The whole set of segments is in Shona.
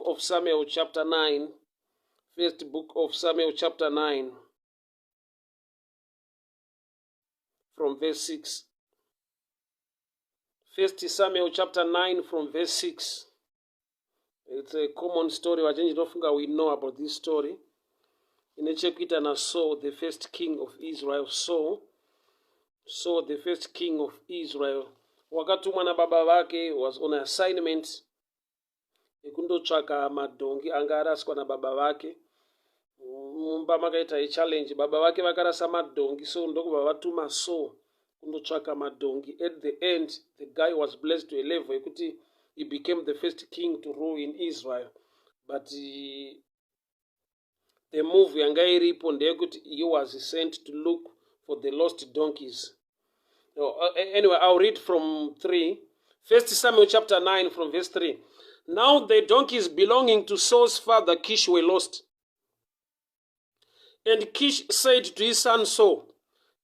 of Samuel chapter 9. First book of Samuel chapter 9. From verse 6. First Samuel chapter 9 from verse 6. It's a common story. We know about this story. In Echekuita na Saul, the first king of Israel. Saul, the first king of Israel. Wakatumwa na baba wake was on assignment. Ekundotsvaka madhongi anga araswa na baba vake. Mumba makaita challenge. Baba vake vakarasa madhongi, so ndokubva vatuma Saul kundotsvaka madhongi. At the end, the guy was blessed to a level yekuti he became the first king to rule in Israel. But the move yanga iripo ndeyekuti he was sent to look for the lost donkeys. Anyway, I'll read from 3. First Samuel chapter 9 from verse 3. Now the donkeys belonging to Saul's father Kish were lost. And Kish said to his son Saul,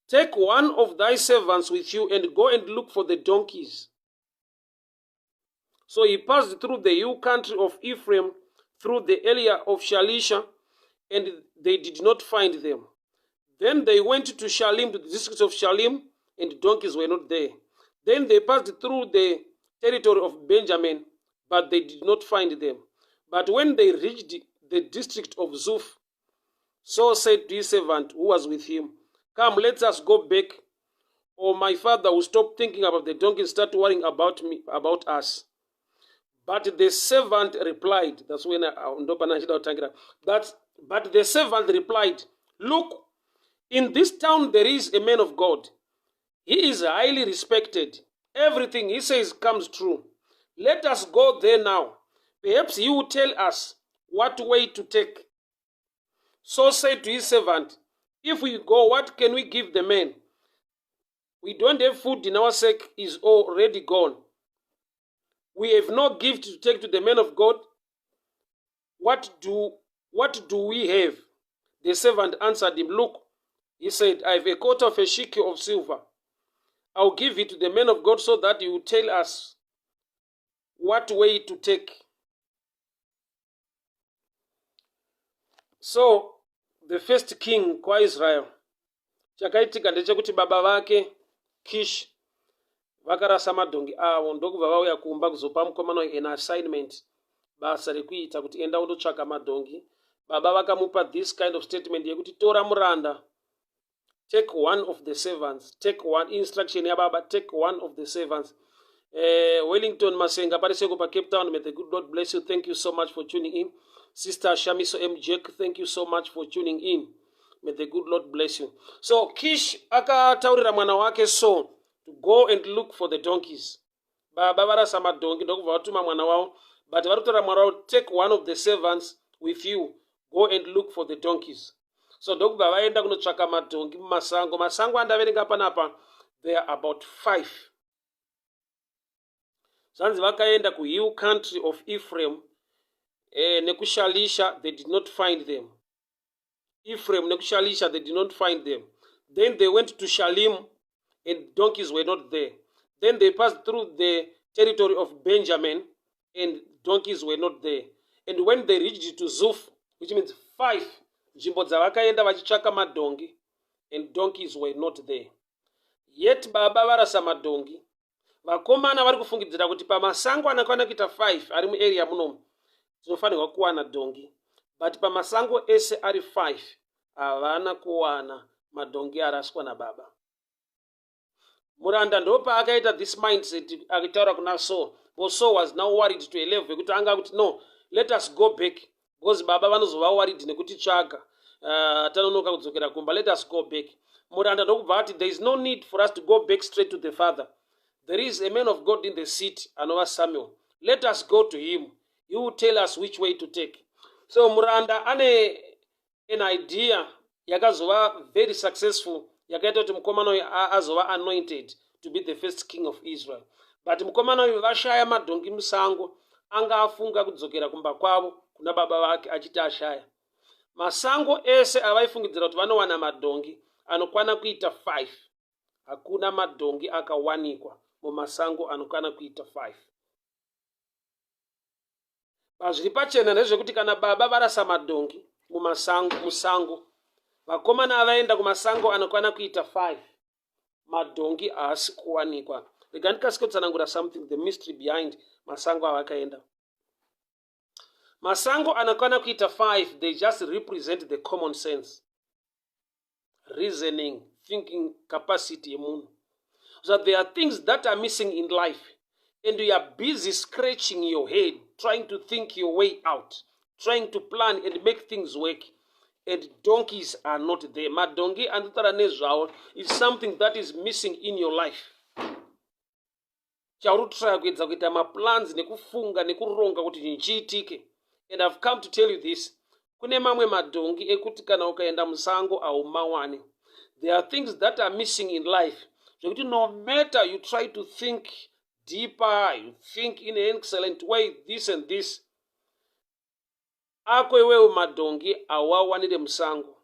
take one of thy servants with you and go and look for the donkeys. So he passed through the hill country of Ephraim, through the area of Shalisha, and they did not find them. Then they went to Shalim, to the district of Shalim, and the donkeys were not there. Then they passed through the territory of Benjamin, but they did not find them. But when they reached the district of Zuph, Saul said to his servant who was with him, come, let us go back, or my father will stop thinking about the donkey and start worrying about us. But the servant replied, that's when but the servant replied, look, in this town there is a man of God. He is highly respected. Everything he says comes true. Let us go there now. Perhaps he will tell us what way to take. Saul said to his servant, if we go, what can we give the man? We don't have food in our sack, is already gone. We have no gift to take to the man of God. What do we have? The servant answered him, look, he said, I have a quarter of a shekel of silver. I'll give it to the man of God so that he will tell us what way to take. So, the first king kwa Israel, chakaitika ndechekuti baba vake Kish vakarasa madhongi avo, ndokubva vauya kuumba kuzopa mukomana an assignment, basa rekuita kuti enda undotsvaka madhongi. Baba vakamupa this kind of statement yekuti tora muranda, take one of the servants, take one instruction ya baba, take one of the servants. Wellington Masenga pariseko pa Cape Town, may the good Lord bless you. Thank you so much for tuning in. Sister Shamiso M. Jake, thank you so much for tuning in. May the good Lord bless you. So Kish akataurira mwana wake Saul to go and look for the donkeys. Baba varasa madongi ndokubva vatuma mwana wavo, but varutora mwana wavo, take one of the servants with you, go and look for the donkeys. So ndokubva vaenda kunotsvaka madongi mumasango. Masango andaverenga panapa, there are about 5. Zanzi vakaenda ku hill country of Ephraim, nekushalisha, they did not find them. Ephraim, nekushalisha, they did not find them. Then they went to Shalim, and donkeys were not there. Then they passed through the territory of Benjamin, and donkeys were not there. And when they reached to Zuph, which means 5, nzvimbo dzavakaenda vachitsvaka madhongi, and donkeys were not there. Yet baba varasa madhongi. Vakomana vari kufungidzira kuti pamasango anokwana kuita 5 ari muarea munomu dzinofanirwa kuwana dhongi, but pamasango ese ari 5 havana kuwana madhongi araswa nababa. Muranda ndopa akaita this mindset akitaura kuna Saul, because Saul was now worried to a level yekuti anga kuti no, let us go back, because baba vanozova worried nekuti tsvaga tanonoka kudzokera kumba, let us go back. Muranda ndokubva ati there is no need for us to go back straight to the father. There is a man of God in the city, anova Samuel. Let us go to him. He will tell us which way to take. So Muranda ane an idea yakazova very successful, yakaita kuti mukomana azova anointed to be the first king of Israel. But mukomana vashaya madhongi musango, anga afunga kudzokera kumba kwavo kuna baba vake achiti ashaya. Masango ese avaifungidzira kuti vanowana madhongi anokwana kuita 5. Hakuna madhongi akawanikwa mumasango anokwana kuita 5. Zviri pachena ndezvekuti kana baba varasa madhongi musango, vakomana avaenda kumasango anokwana kuita 5, madhongi haasi kuwanikwa. Rega ndikasike kutsanangura something, the mystery behind masango avakaenda. Masango anokwana kuita 5, they just represent the common sense, reasoning, thinking capacity yemunhu. So there are things that are missing in life, and you are busy scratching your head, trying to think your way out, trying to plan and make things work, and donkeys are not there. Madongi andotara nezvavo is something that is missing in your life. Chaurutira kuedza kuita maplans nekufunga nekuronga kuti nchiitike. And I've come to tell you this. Kune mamwe madongi ekuti kana ukaenda musango au mawani. There are things that are missing in life. Zvekuti no matter you try to think deeper, you think in an excellent way, this and this. Ako iwewe madongi awawanire musango.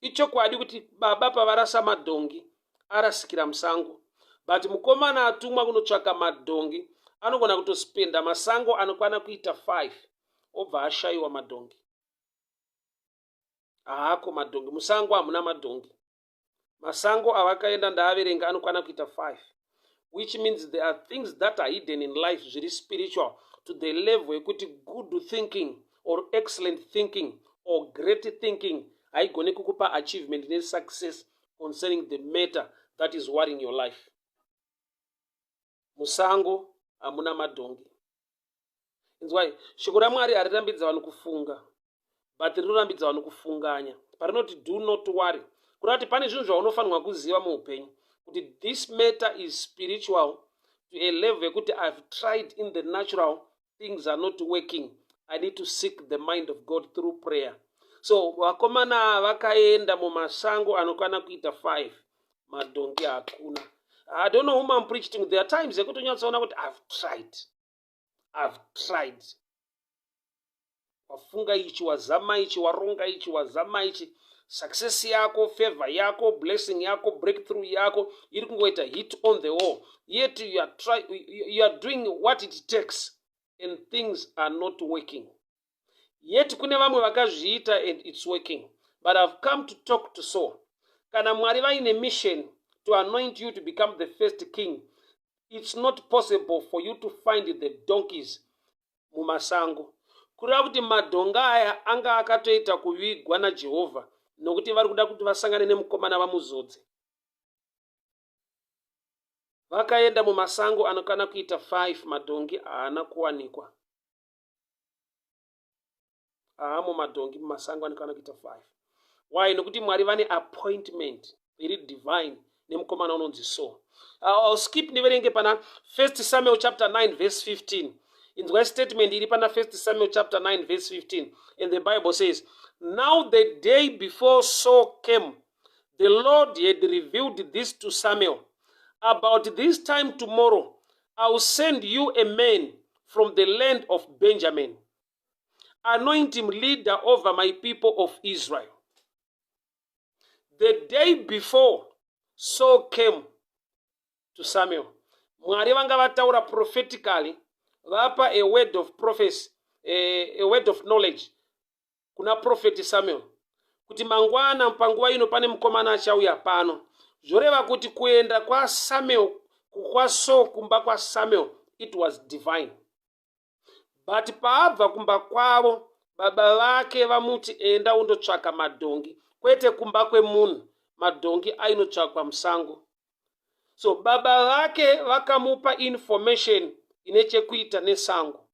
Icho kwadi kuti baba pavarasa madongi arasikira musango. But mukomana atumwa kunotsvaka madongi anogona kutospenda masango anokwana kuita 5 obva ashayiwa madongi. Haako madongi, musango hamuna madongi. Masango avakaenda ndaaverenga anokwana kuita 5, which means there are things that are hidden in life zviri spiritual to the level yekuti good thinking or excellent thinking or great thinking haigone kukupa achievement ne success concerning the matter that is worrying your life. Musango hamuna madongi. That's why shoko raMwari harirambidza vanhu kufunga, but rinorambidza vanhu kufunganya. Parinoti do not worry. Kurati pane zvinhu zvaunofanirwa kuziva muupenyu kuti this matter is spiritual to a level yekuti I've tried in the natural, things are not working. I need to seek the mind of God through prayer. So vakomana vakaenda mumasango anokwana kuita 5, madongi hakuna. I don't know whom I'm preaching to. There are times yekuti unyatsoona kuti I've tried. Wafunga ichi, wazama ichi, waronga ichi, wazama ichi. Success yako, favor yako, blessing yako, breakthrough yako, iri kungoita hit on the wall. Yet you are doing what it takes and things are not working. Yet kune vamwe vakazviita and it's working. But I've come to talk to Saul. Kana Mwari vaine mission to anoint you to become the first king, it's not possible for you to find the donkeys mumasango. Kureva kuti madhonga aya anga akatoita kuvigwa naJehovha nokuti vari kuda kuti vasangane nemukomana vamuzodze. Vakaenda mumasango anokwana kuita 5, madhongi haana kuwanikwa. Haamo madhongi mumasango anokwana kuita 5. Why? Nokuti Mwari vane appointment iri divine nemukomana unonzi Saul. I'll skip niverenge pana 1 Samuel chapter 9 verse 15. In the statement iri pana 1 Samuel chapter 9 verse 15. And the Bible says, now the day before Saul came, the Lord had revealed this to Samuel. About this time tomorrow, I will send you a man from the land of Benjamin. Anoint him leader over my people of Israel. The day before Saul came to Samuel, Mwari vanga vataura prophetically, vapa a word of prophecy, a word of knowledge kuna prophet Samuel, kuti mangwana mpanguwa ino pane mukomana achauya pano. Zvoreva kuti kuenda kwa Samuel, kwa Saul kumba kwa Samuel, it was divine. But paabva kumba kwavo, baba vake vamuti enda undotsvaka madhongi, kwete kumba kwemunhu, madhongi ainotsvakwa musango. So baba vake vakamupa information inechekuita nesango.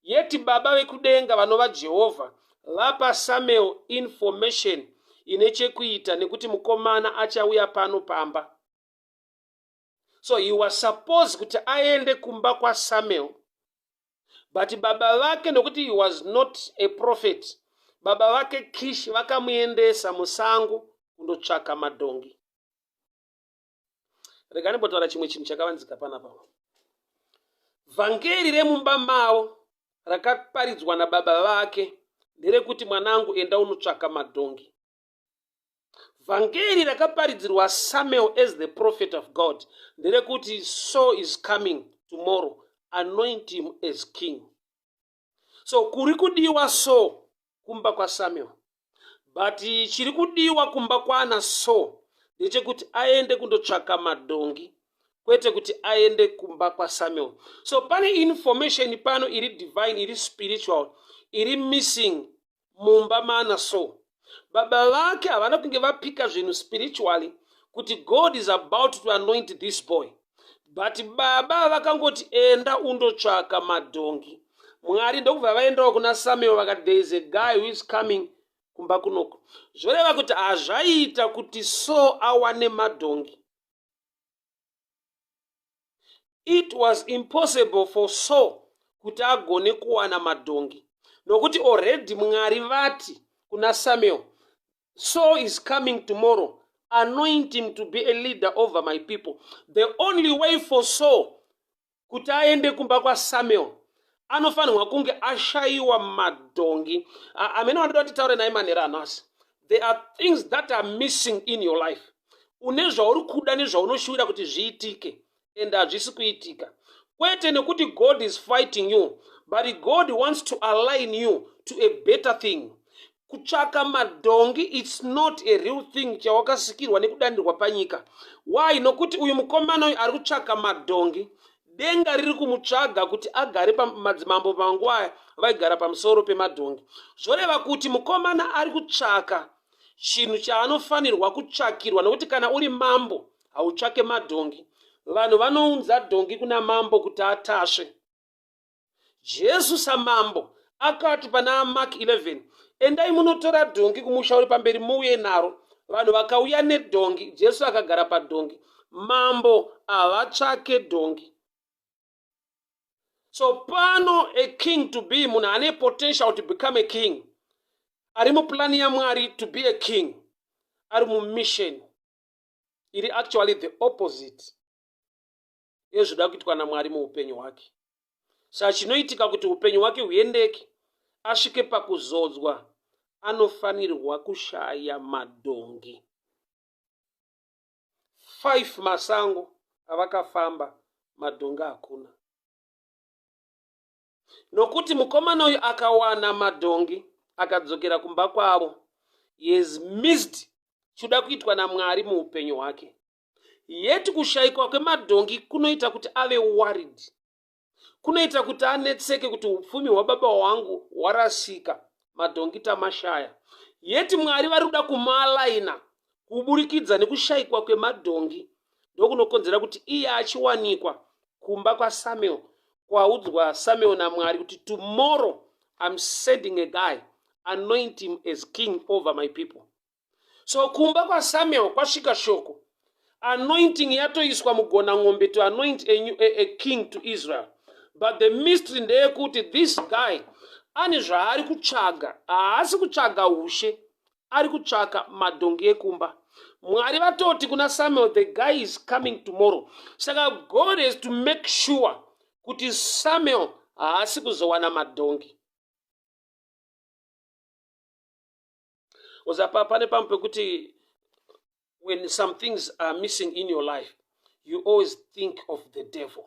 Yeti baba vekudenga vanova Jehovha vapa Samuel information inechekuita nekuti mukomana achauya pano pamba. So he was supposed kuti aende kumba kwa Samuel, but baba vake nokuti he was not a prophet, baba vake Kish vakamuendesa musango kundotsvaka madhongi. Rekani mbotaura chimwe chinhu chakavanzika panapa. Vhangeri remumba mavo rakaparidzwa nababa vake nderekuti mwanangu enda unotsvaka madhongi. Vhangeri rakaparidzirwa Samuel as the prophet of God nderekuti Saul is coming tomorrow, anoint him as king. So kuri kudiwa Saul kumba kwa Samuel, but chiri kudiwa kumba kwana Saul ndechekuti aende kundotsvaka madhongi, kwete kuti aende kumba kwa Samuel. So pane information pano iri divine, iri spiritual, iri missing mumba mana Saul. Baba vake havana kunge vapika zvinhu spiritually kuti God is about to anoint this boy, but baba vakangoti enda undotsvaka madhongi. Mwari ndokubva vaendawo kuna Samuel vakati there is a guy who is coming kumba kunoko. Zvoreva kuti hazvaita kuti Saul awane madhongi. It was impossible for Saul kuti agone kuwana madhongi, nokuti already Mwari vati kuna Samuel, Saul is coming tomorrow, anoint him to be a leader over my people. The only way for Saul kuti aende kumba kwa Samuel, anofanirwa kunge ashayiwa madhongi. Amene wanoda kuti taure naye manhero anhasi. There are things that are missing in your life. Une zvauri kuda nezvaunoshuvira kuti zviitike, and hazvisi kuitika. Kwete nekuti God is fighting you, but God wants to align you to a better thing. Kutsvaka madhongi, it's not a real thing chawakasikirwa nekudandirwa panyika. Why? Nokuti uyu mukomana uyu ari kutsvaka madhongi, denga riri kumutsvaga kuti agare pamadzimambo panguva vaigara pamusoro pemadhongi. Zvoreva kuti mukomana ari kutsvaka chinhu chaanofanirwa kutsvakirwa, nokuti kana uri mambo hautsvake madhongi. Vanhu vanounza dhongi kuna mambo kuti atasve. Jesu samambo akati pana Mark 11, endai munotora dhongi kumusha uri pamberi muuye naro. Vanhu vakauya nedhongi, Jesu akagara padhongi. Mambo havatsvake dhongi. So pano a king to be, munhu ane potential to become a king, ari muplani yaMwari to be a king, ari mumission iri actually the opposite yezvoda kuitwa naMwari muupenyu hwake. Saka chinoitika kuti upenyu hwake huendeke asvike pakuzodzwa, anofanirwa kushaya madhongi. 5 masango avakafamba, madhongi hakuna. Nokuti mukomana uyu akawana madhongi akadzokera kumba kwavo, he has missed choda kuitwa naMwari muupenyu hwake. Yeti kushayikwa kwemadhongi kunoita kuti ave worried, kunoita kuti anetseke kuti upfumi hwababa wangu hwarasika, madhongi tamashaya. Yeti Mwari vari kuda kumalaina kuburikidza nekushayikwa kwemadhongi, ndokunokonzera kuti iye achiwanikwa kumba kwa Samuel, kwaudzwa Samuel naMwari kuti tomorrow I'm sending a guy, anoint him as king over my people. So kumba kwa Samuel kwasvika shoko, anointing yatoiswa mugona ng'ombe to anoint a king to Israel. But the mystery ndeyekuti this guy ane zvaari kutsvaga, haasi kutsvaga ushe, ari kutsvaka madhongi ekumba. Mwari vatoti kuna Samuel, the guy is coming tomorrow. Saka God has to make sure kuti Samuel haasi kuzowana madhongi. Uzapa pane pamwe pekuti when some things are missing in your life, you always think of the devil.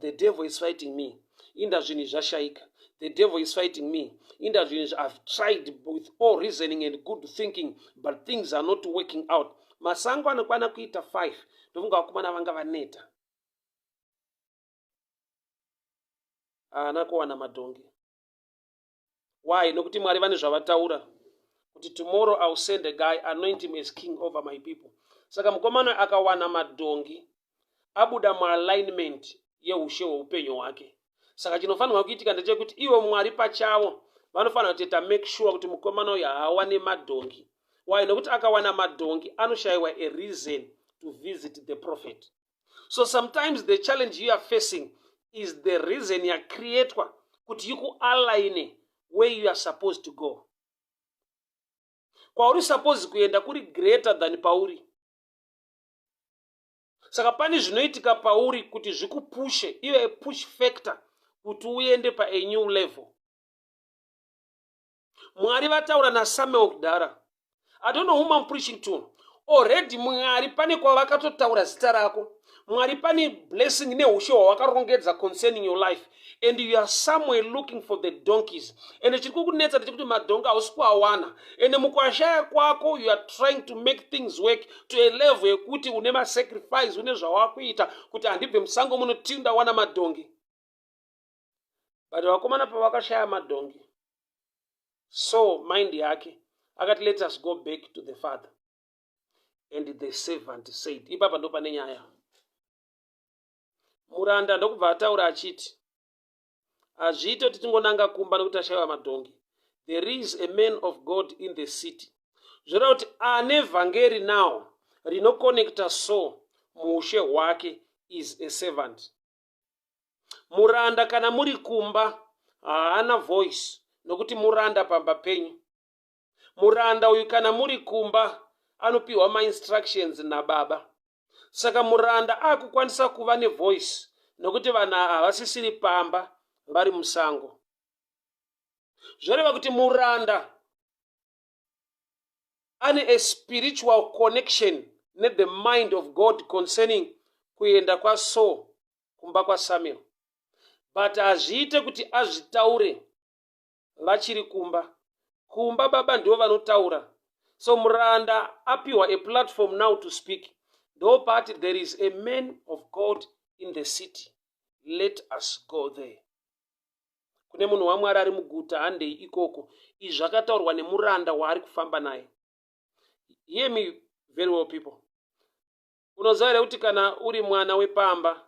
The devil is fighting me. Inda zvinhu zvashaika. The devil is fighting me. Inda zvinhu I've tried with all reasoning and good thinking, but things are not working out. Masango anokwana kuita 5. Ndofunga vakomana vanga vaneta. Haana kuwana madhongi. Why? Nokuti Mwari vane zvavataura kuti tomorrow I'll send a guy, anoint him as king over my people. Saka mukomana akawana madhongi, abuda mualignment yeushe hweupenyu hwake. Saka chinofanirwa kuitika ndechekuti ivo Mwari pachavo vanofanira kuita make sure kuti mukomana uyu haawane madhongi. Why? Nokuti akawana madhongi anoshayiwa a reason to visit the prophet. So sometimes the challenge you are facing is the reason yakreatwa kuti ikualign where you are supposed to go. Kwauri supposed kuenda kuri greater than pauri. Saka pane zvinoitika pauri kuti zvikupushe, iwe a push factor kuti uende pa a new level. Mwari vataura na Samuel kudhara. I don't know whom I'm preaching to. Already Mwari pane kwavakatotaura zita rako. Mwari pane blessing neushe hwawakarongedza concerning your life. and you are somewhere looking for the donkeys, and chiri kukunetsa ndechekuti madhongi hausi kuawana, and mukuashaya kwako you are trying to make things work to a level yekuti une masacrifice, une zvawakuita kuti handibve musango muno tiri ndawana madhongi. But vakomana pavakashaya madhongi, so mind yake akati let us go back to the father. And the servant said, ipapa ndo pane nyaya. Muranda ndokubva ataura achiti, hazviiti kuti tingonanga kumba nokuti ashayiwa madhongi. There is a man of God in the city. Zvoreva kuti ane vhangeri now rinokonekta Saul muushe hwake is a servant. Muranda kana muri kumba haana voice nokuti muranda pamba penyu. Muranda uyu kana muri kumba anopiwa ma-instructions nababa. Saka muranda akukwanisa kuva nevoice nokuti vanhu havasisiri pamba vari musango. Zvoreva kuti muranda ane a spiritual connection with the mind of God concerning kuenda kwa Saul kumba kwa Samuel. But hazviite kuti azvitaure vachiri kumba. Kumba baba ndivo vanotaura. So muranda apiwa a platform now to speak. Though party there is a man of God in the city. Let us go there. Kune munhu waMwari ari muguta, handei ikoko. Izvi zvakataurwa nemuranda waari kufamba naye. Hear me very well, people. Unoziva here kuti kana uri mwana wepamba,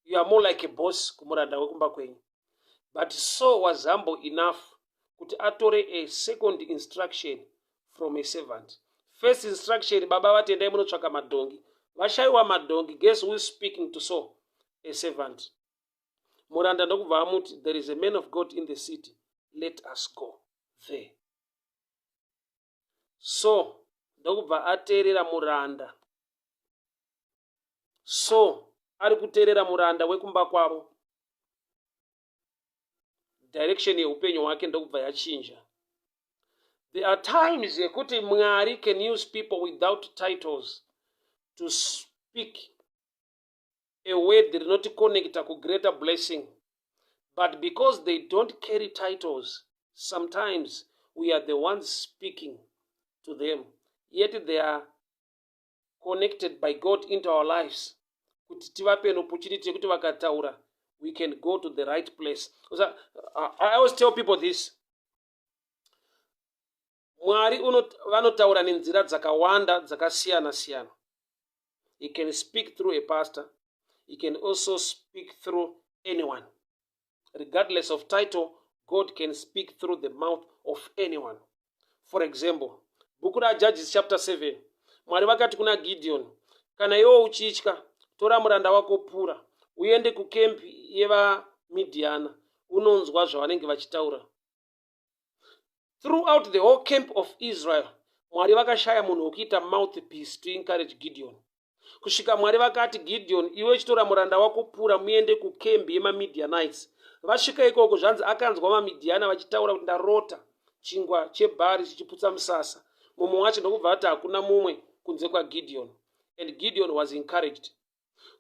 you are more like a boss kumuranda wekumba kwenyu. But Saul was humble enough kuti atore a second instruction from a servant. First instruction, baba vatendai munotsvaka madhongi. Vashayiwa madhongi. Guess who is speaking to Saul? A servant. Muranda ndokubva amuti, there is a man of God in the city. Let us go there. So ndokubva ateerera muranda. So ari kuteerera muranda wekumba kwavo. Direction yeupenyu hwake ndokubva yachinja. There are times yekuti Mwari can use people without titles to speak a word that not connect to greater blessing. But because they don't carry titles, sometimes we are the ones speaking to them. Yet they are connected by God into our lives. Kuti tivape an opportunity yekuti vakataura, we can go to the right place. I always tell people this. Mwari vanotaura nenzira dzakawanda dzakasiyana siyana. He can speak through a pastor. He can also speak through anyone. Regardless of title, God can speak through the mouth of anyone. For example, Book of Judges chapter 7. Mwari vakati kuna Gideon, kana iwo uchitya, tora muranda wako Pura, uende kukempi yevaMidhiana, unonzwa zvavanenge vachitaura. Throughout the whole camp of Israel, Mwari vakashaya munhu wekuita mouthpiece to encourage Gideon. Kusvika Mwari vakati Gideon, iwe chitora muranda wako Pura muende kukembi yemaMidianites. Vasvika ikoko zvanzi akanzwa maMidhiana vachitaura kuti ndarota chingwa chebhari chichiputsa musasa. Mumwe wacho ndokubva ati hakuna mumwe kunze kwaGideon. And Gideon was encouraged.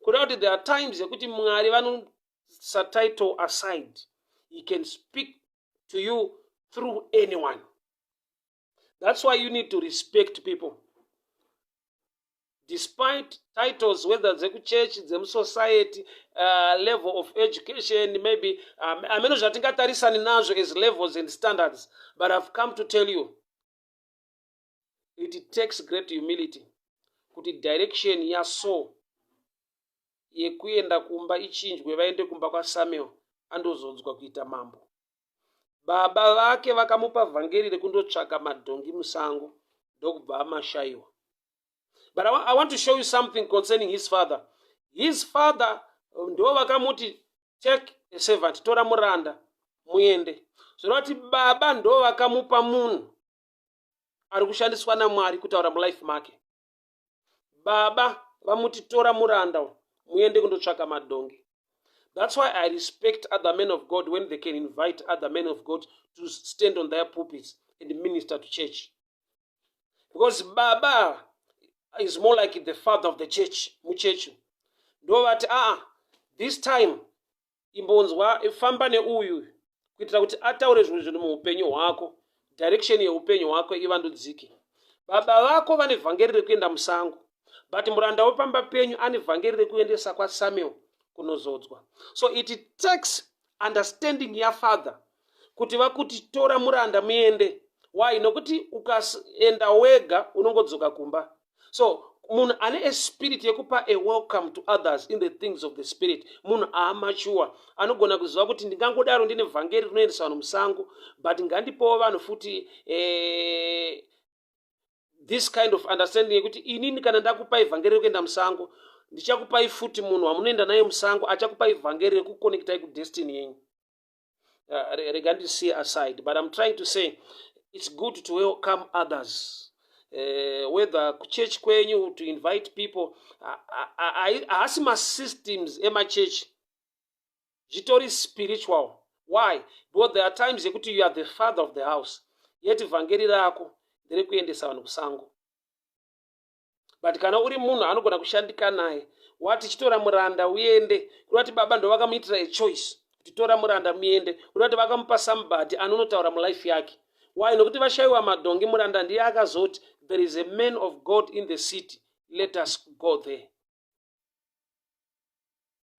Kudati there are times yekuti Mwari vanosa title aside. He can speak to you through anyone. That's why you need to respect people. Despite titles, whether the church, the society, level of education, maybe, I mean, as levels and standards, but I've come to tell you, it takes great humility. Kuti direction ya Saul, yekuenda kumba ichinjwe vaende kumba kwa Samuel, andozonzwa kuita mambo. Baba vake vakamupa vhangeri rekundotsvaka madhongi musango, ndokubva amashayiwa. But I want to show you something concerning his father. His father, ndo vakamuti, take a servant, tora muranda, muende. Zvorati baba ndo vakamupa munhu ari kushandiswa naMwari kutaura mulife make. Baba vamuti tora muranda, muende kundotsvaka madhongi. That's why I respect other men of God when they can invite other men of God to stand on their pulpits and minister to church. Because Baba is more like the father of the church, muchechu. Ndo vati, this time imbonzwa famba neuyu kuitira kuti ataure zvinhu zviri muupenyu hwako, direction yeupenyu hwako ivandudzike. Baba vako vane vhangeri rekuenda musango, but muranda wepamba penyu ane vhangeri rekuendesa kwaSamuel kunozodzwa. So it takes understanding yafather kuti vakuti tora muranda muende. Why? Nokuti ukaenda wega unongodzoka kumba. So munhu ane spirit yekupa a welcome to others in the things of the spirit, munhu mature, anogona kuziva kuti ndingangodaro ndine vhangeri rinoendesa vanhu musango, but ngandipowo vanhu futi this kind of understanding yekuti inini kana ndakupai vhangeri rekuenda musango, ndichakupai futi munhu wamunoenda naye musango achakupai vhangeri rekuconnectai kudestiny yenyu. Rega ndisiye aside, but I'm trying to say it's good to welcome others. Whether kuchurch kwenyu, to invite people, haasi masystems emachurch, zvitori spiritual. Why? Because there are times yekuti you are the father of the house, yet vhangeri rako ndere kuendesa vanhu kusango. But kana uri munhu anogona kushandika naye, wati chitora muranda uende, kurati baba ndo vakamuitira a choice kuti tora muranda muende, kurati vakamupa somebody anonotaura mulife yake. Why? Nokuti vashayiwa madhongi, muranda ndiye akazoti there is a man of God in the city, let us go there.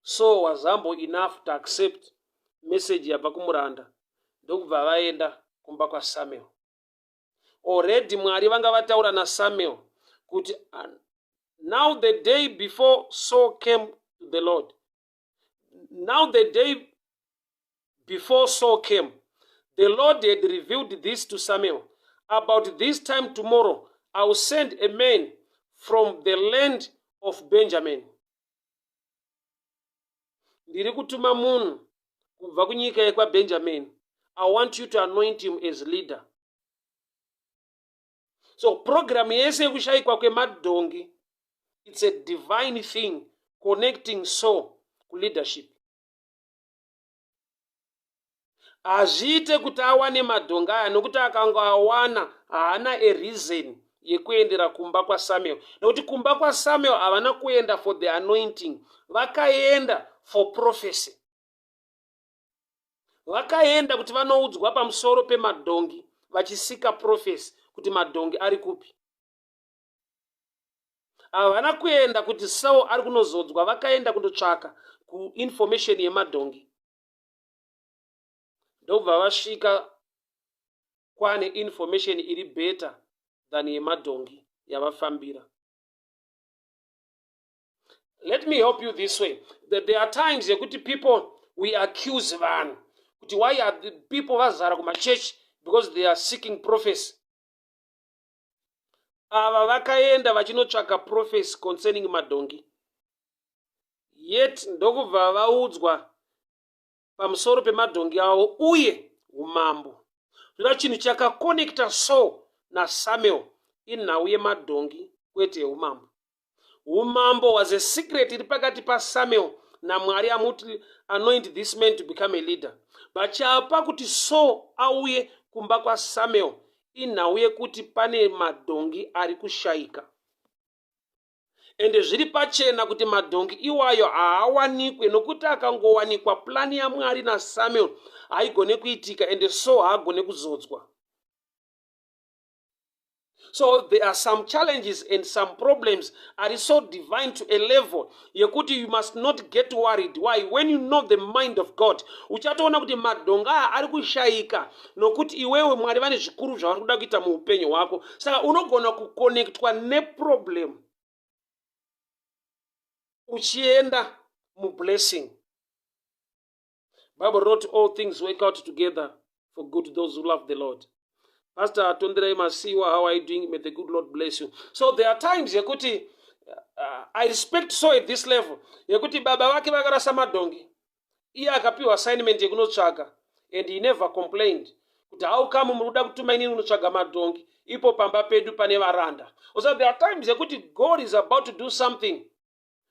So was humble enough to accept message yabva kumuranda, ndokubva vaenda kumba kwaSamuel. Already Mwari vanga vataura naSamuel kuti now the day before Saul came to the Lord, now the day before Saul came, the Lord had revealed this to Samuel. About this time tomorrow, I will send a man from the land of Benjamin. Ndiri kutuma munhu kubva kunyika yekwaBenjamin. I want you to anoint him as leader. So program yese yekushayikwa kwemadhongi, it's a divine thing connecting Saul ku leadership. Hazviite kuti awane madhongi aya nokuti akanga awana haana a reason yekuendera kumba kwaSamuel. Nokuti kumba kwaSamuel havana kuenda for the anointing, vakaenda for prophecy. Vakaenda kuti vanoudzwa pamusoro pemadhongi, vachisika prophecy kuti madhongi ari kupi. Havana kuenda kuti Saul ari kunozodzwa, vakaenda kundotsvaka ku information yemadhongi. Ndobva vasvika kwane information iri better than yemadhongi yavafambira. Let me help you this way. That there are times yekuti people, we accuse vanhu kuti why are the people vazara kumachurch because they are seeking prophecy. Ava vakaenda vachinotsvaka prophecy concerning madhongi, yet ndokubva vaudzwa pamusoro pemadhongi avo uye umambo. Zvira chinhu chakakonekta Saul naSamuel inhau yemadhongi kwete yeumambo. Umambo was a secret iri pakati paSamuel naMwari amuti anoint this man to become a leader. But chapa kuti Saul auye kumba kwaSamuel inhau yekuti pane madhongi ari kushayika. Ende zviri pachena kuti madhongi iwayo haawanikwe nokuti akangowanikwa plani yaMwari naSamuel haigone kuitika ende Saul haagone kuzodzwa. So there are some challenges and some problems are so divine to a level yekuti you must not get worried. Why? When you know the mind of God, uchatoona kuti madhonga ari kushayika nokuti iwewe Mwari vane zvikuru zvavari kuda kuita muupenyu hwako. Saka unogona kuconnectwa neproblem uchienda mublessing. Bible wrote all things work out together for good to those who love the Lord. Pastor Tondrei Masiwa, how are you doing? May the good Lord bless you. So there are times yekuti I respect so at this level. Yekuti baba wake vakarasa madhongi, iye akapiwa assignment yekunotsvaga, and he never complained. Kuti how come muruda kutuma inini kunotsvaga madhongi, ipo pamba pedu pane varanda. So there are times yekuti God is about to do something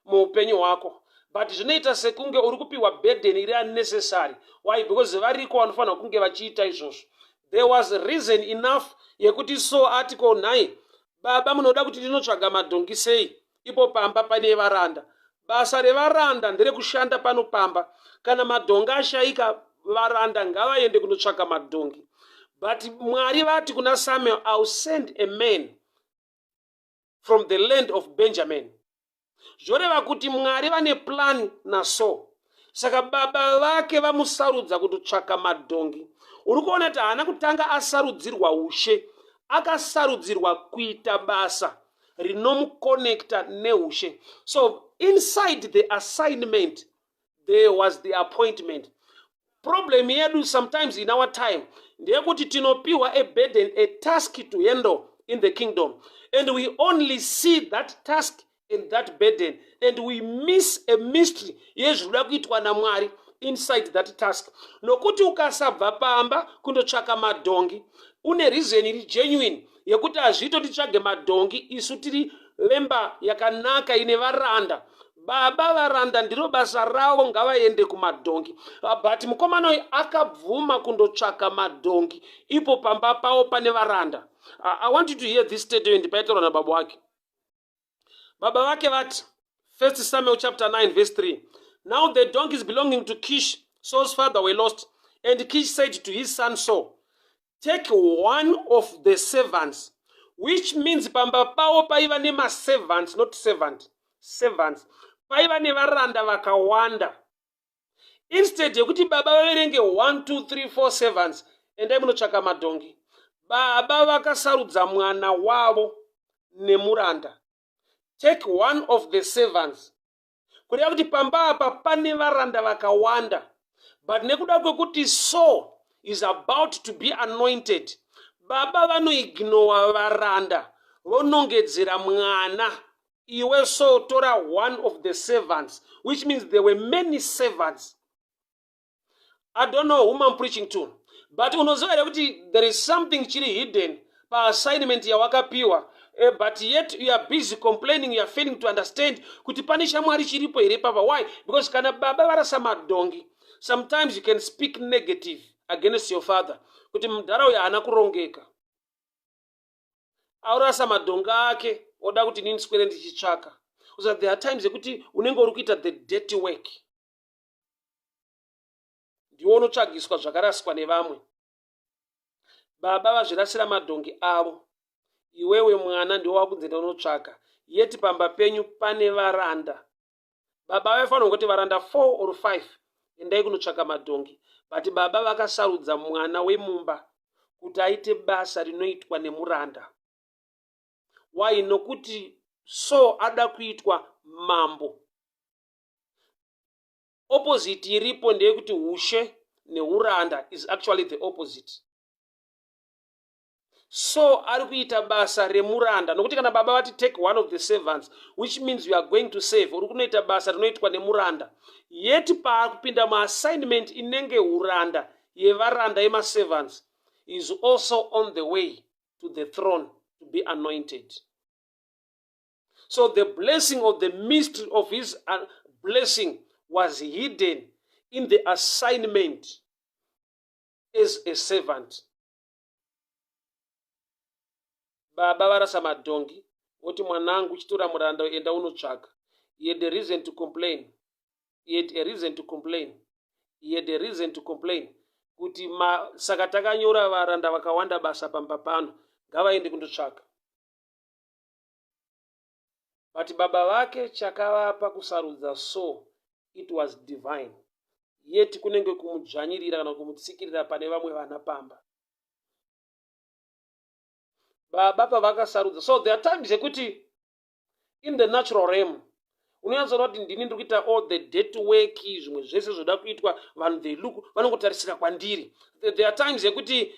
muupenyu hwako, but zvinoita sekunge uri kupiwa burden iri unnecessary. Why? Because variko vanofanira kunge vachiita izvozvo. There was a reason enough yekuti Saul atiko nai baba munoda kuti ndinotsvaga madhongi sei, ipo pamba pane varanda. basa revaranda nderekushanda panopamba. Kana madhongi ashaika, varanda ngavaende kunotsvaka madhongi. But Mwari vati kuna Samuel, I'll send a man from the land of Benjamin. Zvoreva kuti Mwari vane plan naSaul. Saka baba vake vamusarudza kutotsvaka madhongi. Uri kuona kuti haana kutanga asarudzirwa ushe, akasarudzirwa kuita basa rinomuconnecta neushe. So inside the assignment there was the appointment. Problem yedu sometimes in our time ndeyekuti tinopiwa a burden, a task to handle in the kingdom, and we only see that task and that burden, and we miss a mystery yezvinoda kuitwa naMwari inside that task. Nokuti ukasabva pamba kundotsvaka madhongi, une reason iri genuine yekuti hazvito titsvage madhongi isu tiri vemba yakanaka ine varanda. Baba varanda ndiro basa ravo, ngavaende kumadhongi. But mukomana uyu akabvuma kundotsvaka madhongi ipo pamba pavo pane varanda. I want you to hear this statement paitorwa nababa wake. Baba vake vati, 1 Samuel chapter 9 verse 3. Now the donkeys belonging to Kish, Saul's father, were lost. And Kish said to his son Saul, take one of the servants, which means pamba pao paiva nema servants, not servant, servants. Paiva nevaranda vakawanda. Instead yekuti baba vaverenge 1, 2, 3, 4 servants, endai munotsvaka madhongi, baba vakasarudza mwana wavo nemuranda. Take one of the servants. Kureva kuti pamba apa pane varanda vakawanda. But nekuda kwekuti Saul is about to be anointed, baba vanoignore varanda, vonongedzera mwana. Iwe Saul tora one of the servants, which means there were many servants. I don't know whom I'm preaching to, but unoziva kuti there is something chiri hidden pa assignment yawakapiwa. But yet you are busy complaining, you are failing to understand kuti pane shamwari chiripo here papa. Why? Because kana baba varasa madhongi, sometimes you can speak negative against your father kuti mudhara uyu haana kurongeka, aurasa madhongi ake oda kuti nini skwere ndichitsvaka. So there are times yekuti unenge uri kuita the dirty work, ndiwo unotsvagiswa zvakaraswa nevamwe. Baba vazvirasira madhongi avo, iwewe mwana ndiwo wakunzenda unotsvaka, yeti pamba penyu pane varanda. Baba vaifanira kuti varanda 4 or 5 endai kunotsvaka madhongi, but baba vakasarudza mwana wemumba kuti aite basa rinoitwa nemuranda. Why? Nokuti Saul ada kuitwa mambo. Opposite iripo ndeyekuti ushe neuranda is actually the opposite. So ari kuita basa remuranda, nokuti kana baba vati take one of the servants, which means you are going to save, uri kunoita basa rinoitwa nemuranda. Yeti paari kupinda maassignment inenge uranda yevaranda yemaservants, is also on the way to the throne to be anointed. So the blessing of the mystery of his blessing was hidden in the assignment as a servant. Baba varasa madhongi, voti mwanangu chitora muranda enda unotsvaka. He had a reason to complain. He had a reason to complain. He had a reason to complain. Kuti saka takanyora varanda vakawanda basa pamba pano, ngavaende kundotsvaka. But baba vake chakavapa kusarudza Saul, it was divine. Yet kunenge kumudzvanyirira kana kumutsikirira pane vamwe vana pamba. Baba pavakasarudza. So there are times yekuti in the natural realm unoyanzona kuti ndini ndiri kuita all the dirty work, zvimwe zvese zvoda kuitwa, vanhu they look vanongotarisira kwandiri. There are times yekuti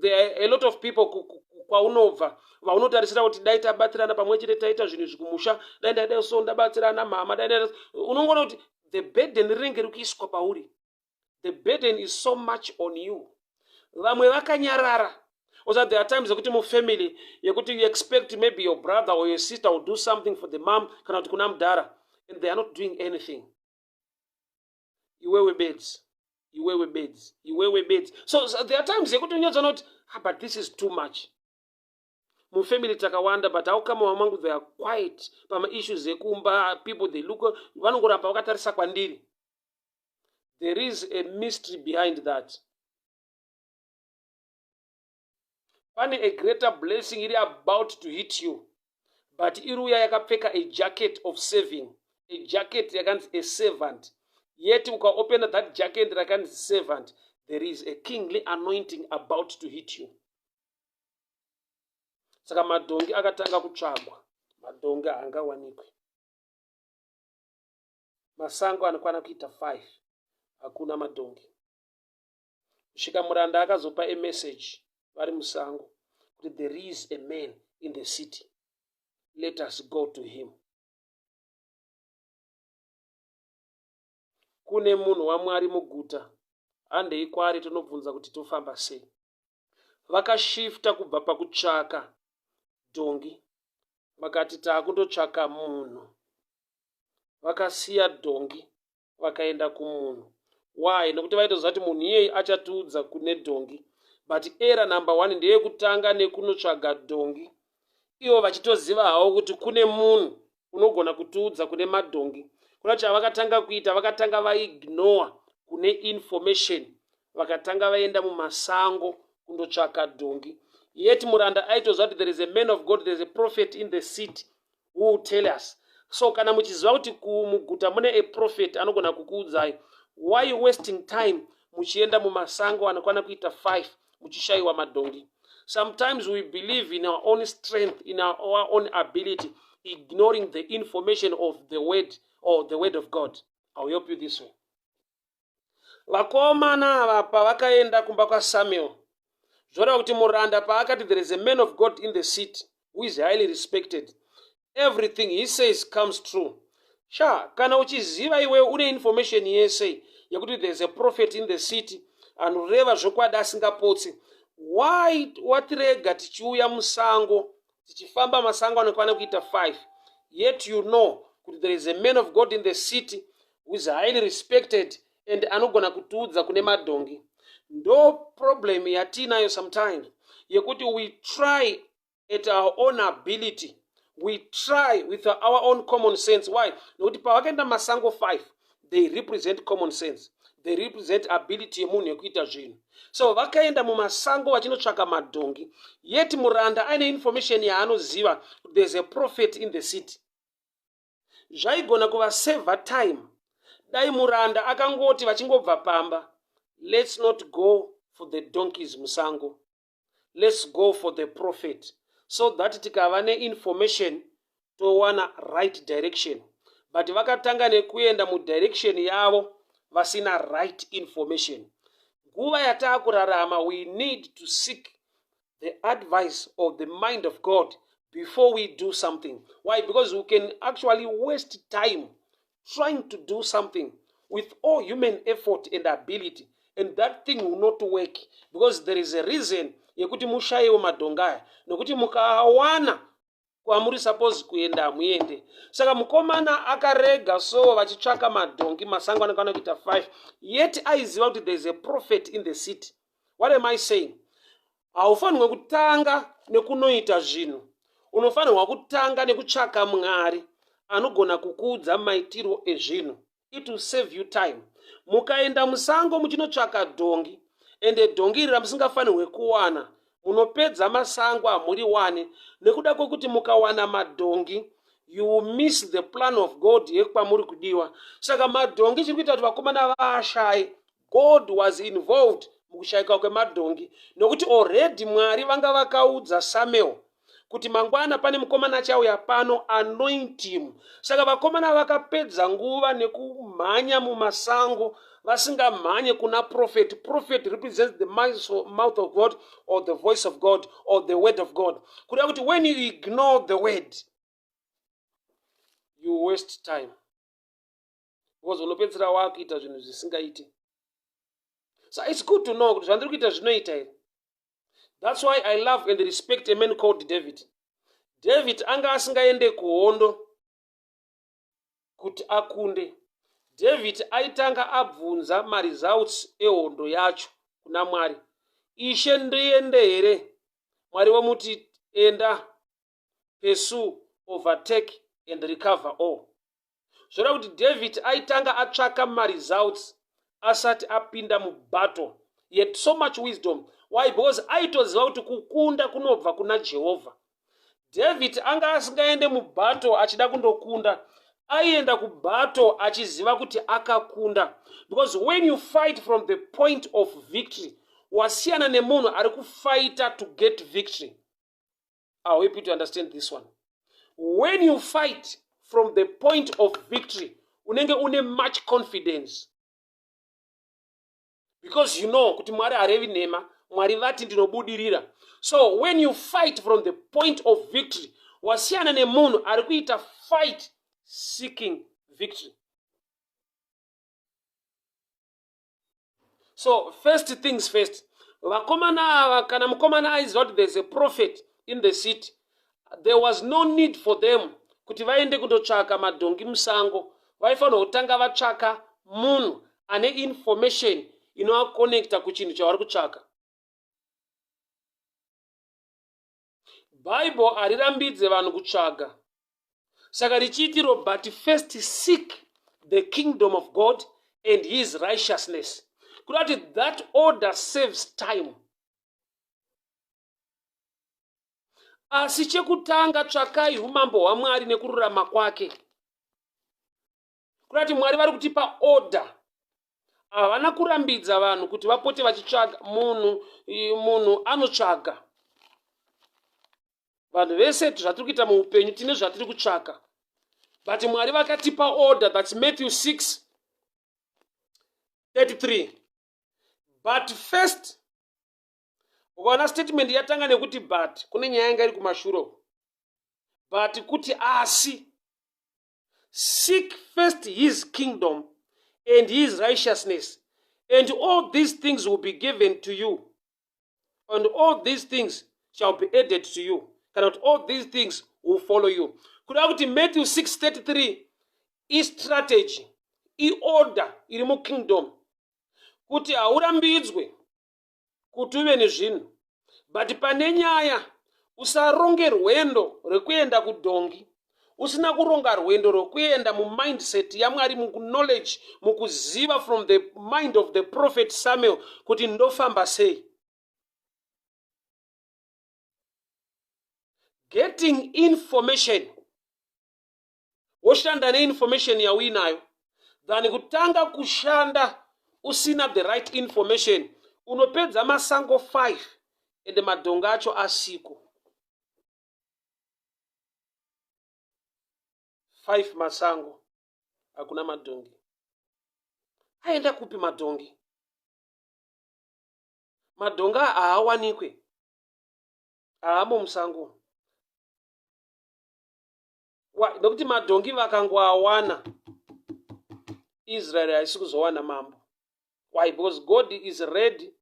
there are a lot of people kwaunobva vaunotarisira kuti dai tabatsirana pamwe chete taita zvinhu zvikumusha, dai ndaida so ndabatsirana mama, dai unongona kuti the burden rinenge rikuiswa pauri. The burden is so much on you. Vamwe vakanyarara. Also, there are times yekuti mu family yekuti you expect maybe your brother or your sister will do something for the mom kana kuti kuna mudhara, and they are not doing anything. Iwewe beds. So there are times yekuti unyoza not, but this is too much. mufamily takawanda, but how come vamangu they are quiet pamaissues ekumba? People they look, vanongoramba vakatarisa kwandiri. There is a mystery behind that. Pane a greater blessing iri about to hit you, but iruya yakapfeka a jacket of saving, a jacket yakanzi a servant. Yet ukaopen that jacket yakanzi servant, there is a kingly anointing about to hit you. Saka madhongi akatanga kutsvagwa, madhongi haangawanikwi. Masango anokwana kuita 5, hakuna madhongi. Kusvika muranda akazopa a message vari musango kuti there is a man in the city, let us go to him. Kune munhu waMwari muguta, handei kwari tinobvunza kuti tofamba sei. Vakashifta kubva pakutsvaka dhongi, vakati taakundotsvaka munhu. Vakasiya dhongi vakaenda kumunhu. Why? Nokuti vaitoziva kuti munhu iyeye achatiudza kune dhongi. But era number 1 ndeyekutanga nekunotsvaga dhongi, ivo vachitoziva havo kuti kune munhu unogona kutiudza kune madhongi. Kuna chavakatanga kuita, vakatanga vaignore kune information, vakatanga vaenda mumasango kundotsvaka dhongi. Yet muranda aitoziva kuti there is a man of God, there is a prophet in the city who will tell us. So kana muchiziva kuti muguta mune a prophet anogona kukuudzai, why you wasting time muchienda mumasango anokwana kuita 5 muchishayiwa madhongi? Sometimes we believe in our own strength, in our own ability, ignoring the information of the word or the word of God. I'll help you this way. Vakomana ava pavakaenda kumba kwaSamuel, zvoreva kuti muranda paakati there is a man of God in the city who is highly respected, everything he says comes true. Kana uchiziva iwe une information yese yekuti there is a prophet in the city anoreva zvokwadi asingapotsi, why watirega tichiuya musango tichifamba masango anokwana kuita 5, yet you know kuti there is a man of God in the city who is highly respected and anogona kutiudza kune madhongi? Ndo problem yatinayo sometimes yekuti we try at our own ability, we try with our own common sense. Why? Nokuti pavakaenda masango 5, they represent common sense, they represent ability yemunhu yekuita zvinhu. So vakaenda mumasango vachinotsvaka madhongi, yet muranda aine information yaanoziva kuti there is a prophet in the city. Zvaigona kuvaseva time dai muranda akangoti vachingobva pamba, let's not go for the donkeys musango, let's go for the prophet, so that tikava neinformation towana right direction. But vakatanga nekuenda mudirection yavo vasina right information. Nguva yataakurarama, we need to seek the advice of the mind of God before we do something. Why? Because we can actually waste time trying to do something with all human effort and ability, and that thing will not work, because there is a reason yekuti mushayiwe madhongaya, nokuti mukawana kwamuri suppose kuenda muende. Saka mukomana akarega so vachitsvaka madhongi, masango anokwana kuita 5, yet aiziva kuti there is a prophet in the city. What am I saying? Haufanirwe kutanga nekunoita zvinhu, unofanirwa kutanga nekutsvaka Mwari anogona kukuudza maitiro ezvinhu. It will save you time. Mukaenda musango muchinotsvaka dhongi, ende dhongi iri ramusingafanirwe kuwana, munopedza masango hamuri wane, nekuda kwokuti mukawana madhongi, you will miss the plan of God yekwamuri kudiwa. Saka madhongi chiri kuita kuti vakomana vaashaye. God was involved mukushayika kwemadhongi, nokuti already Mwari vanga vakaudza Samuel kuti mangwana pane mukomana achauya pano, anoint him. Saka vakomana vakapedza nguva nekumhanya mumasango vasingamhanye kuna prophet. Prophet represents the mouth of God or the voice of God or the word of God. Kuda kuti when you ignore the word, you waste time, because unopedzera wakuita zvinhu zvisingaiti. So it's good to know kuti zvandiri kuita zvinoita here. That's why I love and respect a man called David. David anga asingaende kuhondo kuti akunde. David aitanga abvunza maresults ehondo yacho kuna Mwari. Ishe ndiende here? Mwari wamuti enda, pursue, overtake and recover all. Zvoreva kuti David aitanga atsvaka results asati apinda mubattle. Yet so much wisdom. Why? Because aitoziva kuti kukunda kunobva kuna Jehovah. David anga asingaende mubattle achida kundokunda, aienda kubattle achiziva kuti akakunda. Because when you fight from the point of victory, wasiyana nemunhu ari kufighta to get victory. I hope you to understand this one. When you fight from the point of victory, unenge une much confidence. Because you know kuti Mwari harevi nhema, Mwari vati ndinobudirira. So when you fight from the point of victory, wasiyana nemunhu ari kuita fight seeking victory. So first things first, vakomana kana mukomana aiziva kuti there's a prophet in the city, there was no need for them kuti vaende kundotsvaka madhongi musango. Vaifanira kutanga vatsvaka munhu ane information inovakonekta kuchinhu chavari kutsvaka. Bible harirambidze vanhu kutsvaga. Saka richiitiro, but first seek the kingdom of God and his righteousness. Kuti that order saves time. Asi chekutanga tsvakai umambo hwaMwari nekururama kwake. Kuti Mwari vari kutipa order. Havana kurambidza vanhu kuti vapote vachitsvaga munhu anotsvaga. Vanhu vese zvatiri kuita muupenyu tine zvatiri kutsvaga. But Mwari vakatipa order. That's Matthew 6:33. But first, ukaona statement yatanga nekuti but, kune nyaya yanga iri kumashuro. But kuti asi, seek first his kingdom and his righteousness, and all these things will be given to you. And all these things shall be added to you. Cannot all these things will follow you. Kuda kuti Matthew 6:33 is strategy, I order iri mu kingdom. Kuti haurambidzwe kuti uve nezvinhu, but pane nyaya usaronge rwendo rwekuenda kudhongi, usina kuronga rwendo rwekuenda mumindset yaMwari, mukuknowledge, mukuziva from the mind of the prophet Samuel kuti ndofamba sei. Getting information, woshanda neinformation yauinayo, than kutanga kushanda usina the right information, unopedza masango 5 ende madhongo acho asiko. 5 masango, hakuna madhongi. Aenda kupi madhongi? Madhonga haawanikwe, haamo musango. Nokuti madhongi vakangoawana, Israel haisi kuzowana mambo. Why? Because God is ready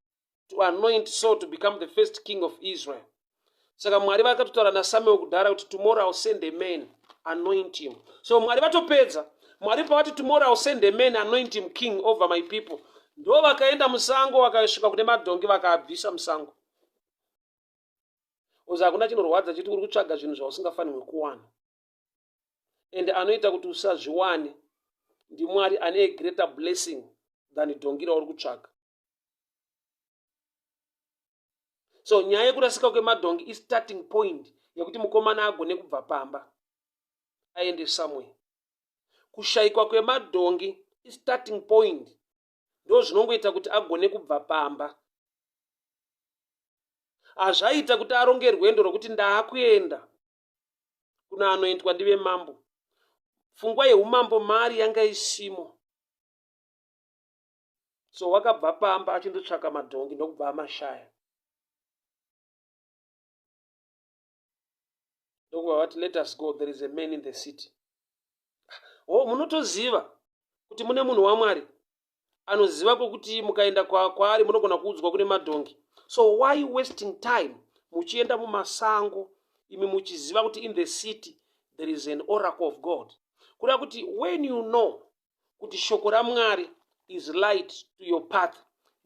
to anoint Saul to become the first king of Israel. Saka Mwari vakatotaura naSamuel kudhara kuti tomorrow I'll send a man, anoint him. So Mwari vatopedza, Mwari pavati tomorrow I'll send a man, anoint him king over my people. Ndo vakaenda musango, vakasvika kune madhongi vakaabvisa musango. Uza hakuna chinorwadza chiti uri kutsvaga zvinhu zvausingafanirwi kuwana. And anoita kuti usazviwane ndi Mwari ane a greater blessing than dhongi rauri kutsvaga. So nyaya yekurasika kwemadhongi is starting point yekuti mukomana agone kubva pamba aende somewhere. Kushayikwa kwemadhongi is starting point, ndo zvinongoita kuti agone kubva pamba. Hazvaita kuti aronge rwendo rwokuti ndaakuenda kuna anoitwa ndive mambo. Pfungwa yeumambo mari yanga isimo. So wakabva pamba achindotsvaka madhongi ndokubva amashaya. Ndokubva vati let us go, there is a man in the city. Oh, munotoziva kuti mune munhu waMwari anoziva kuti mukaenda kwaari munogona kuudzwa kune madhongi. So why wasting time muchienda mumasango imi muchiziva kuti in the city there is an oracle of God? Kuda kuti when you know kuti shoko raMwari is light to your path,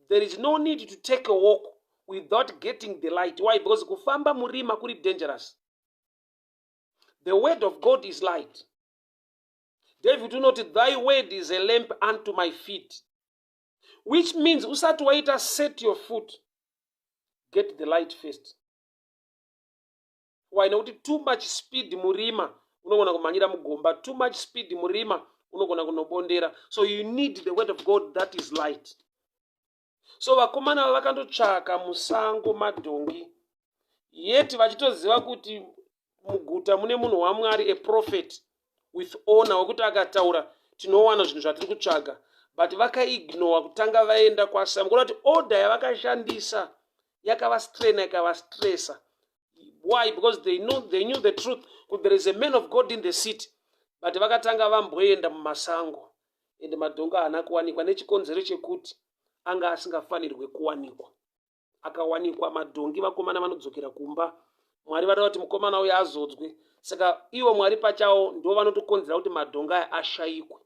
there is no need to take a walk without getting the light. Why? Because kufamba murima kuri dangerous. The word of God is light. David unoti, thy word is a lamp unto my feet. Which means usati waita set your foot, get the light first. Why? Nokuti too much speed murima unogona kumanyira mugomba. Too much speed murima unogona kunobondera. So you need the word of God that is light. So vakomana vakandotsvaka musango madhongi, yeti vachitoziva kuti muguta mune munhu waMwari, a prophet with honor, wekuti akataura tinowana zvinhu zvatiri kutsvaga. But vakaignora kutanga vaenda kwaSamuel. Kuna kuti order yavakashandisa yakavastraina ikavastressa. Why? Because they knew the truth. There is a man of God in the city. But vakatanga vamboenda mumasango. Ende madhongi haana kuwanikwa nechikonzero chekuti anga asingafanirwe kuwanikwa. Akawanikwa madhongi, vakomana vanodzokera kumba. Mwari vada kuti mukomana uyu azodzwe. Saka ivo Mwari pachavo ndo vanotokonzera kuti madhongi aya ashayikwe.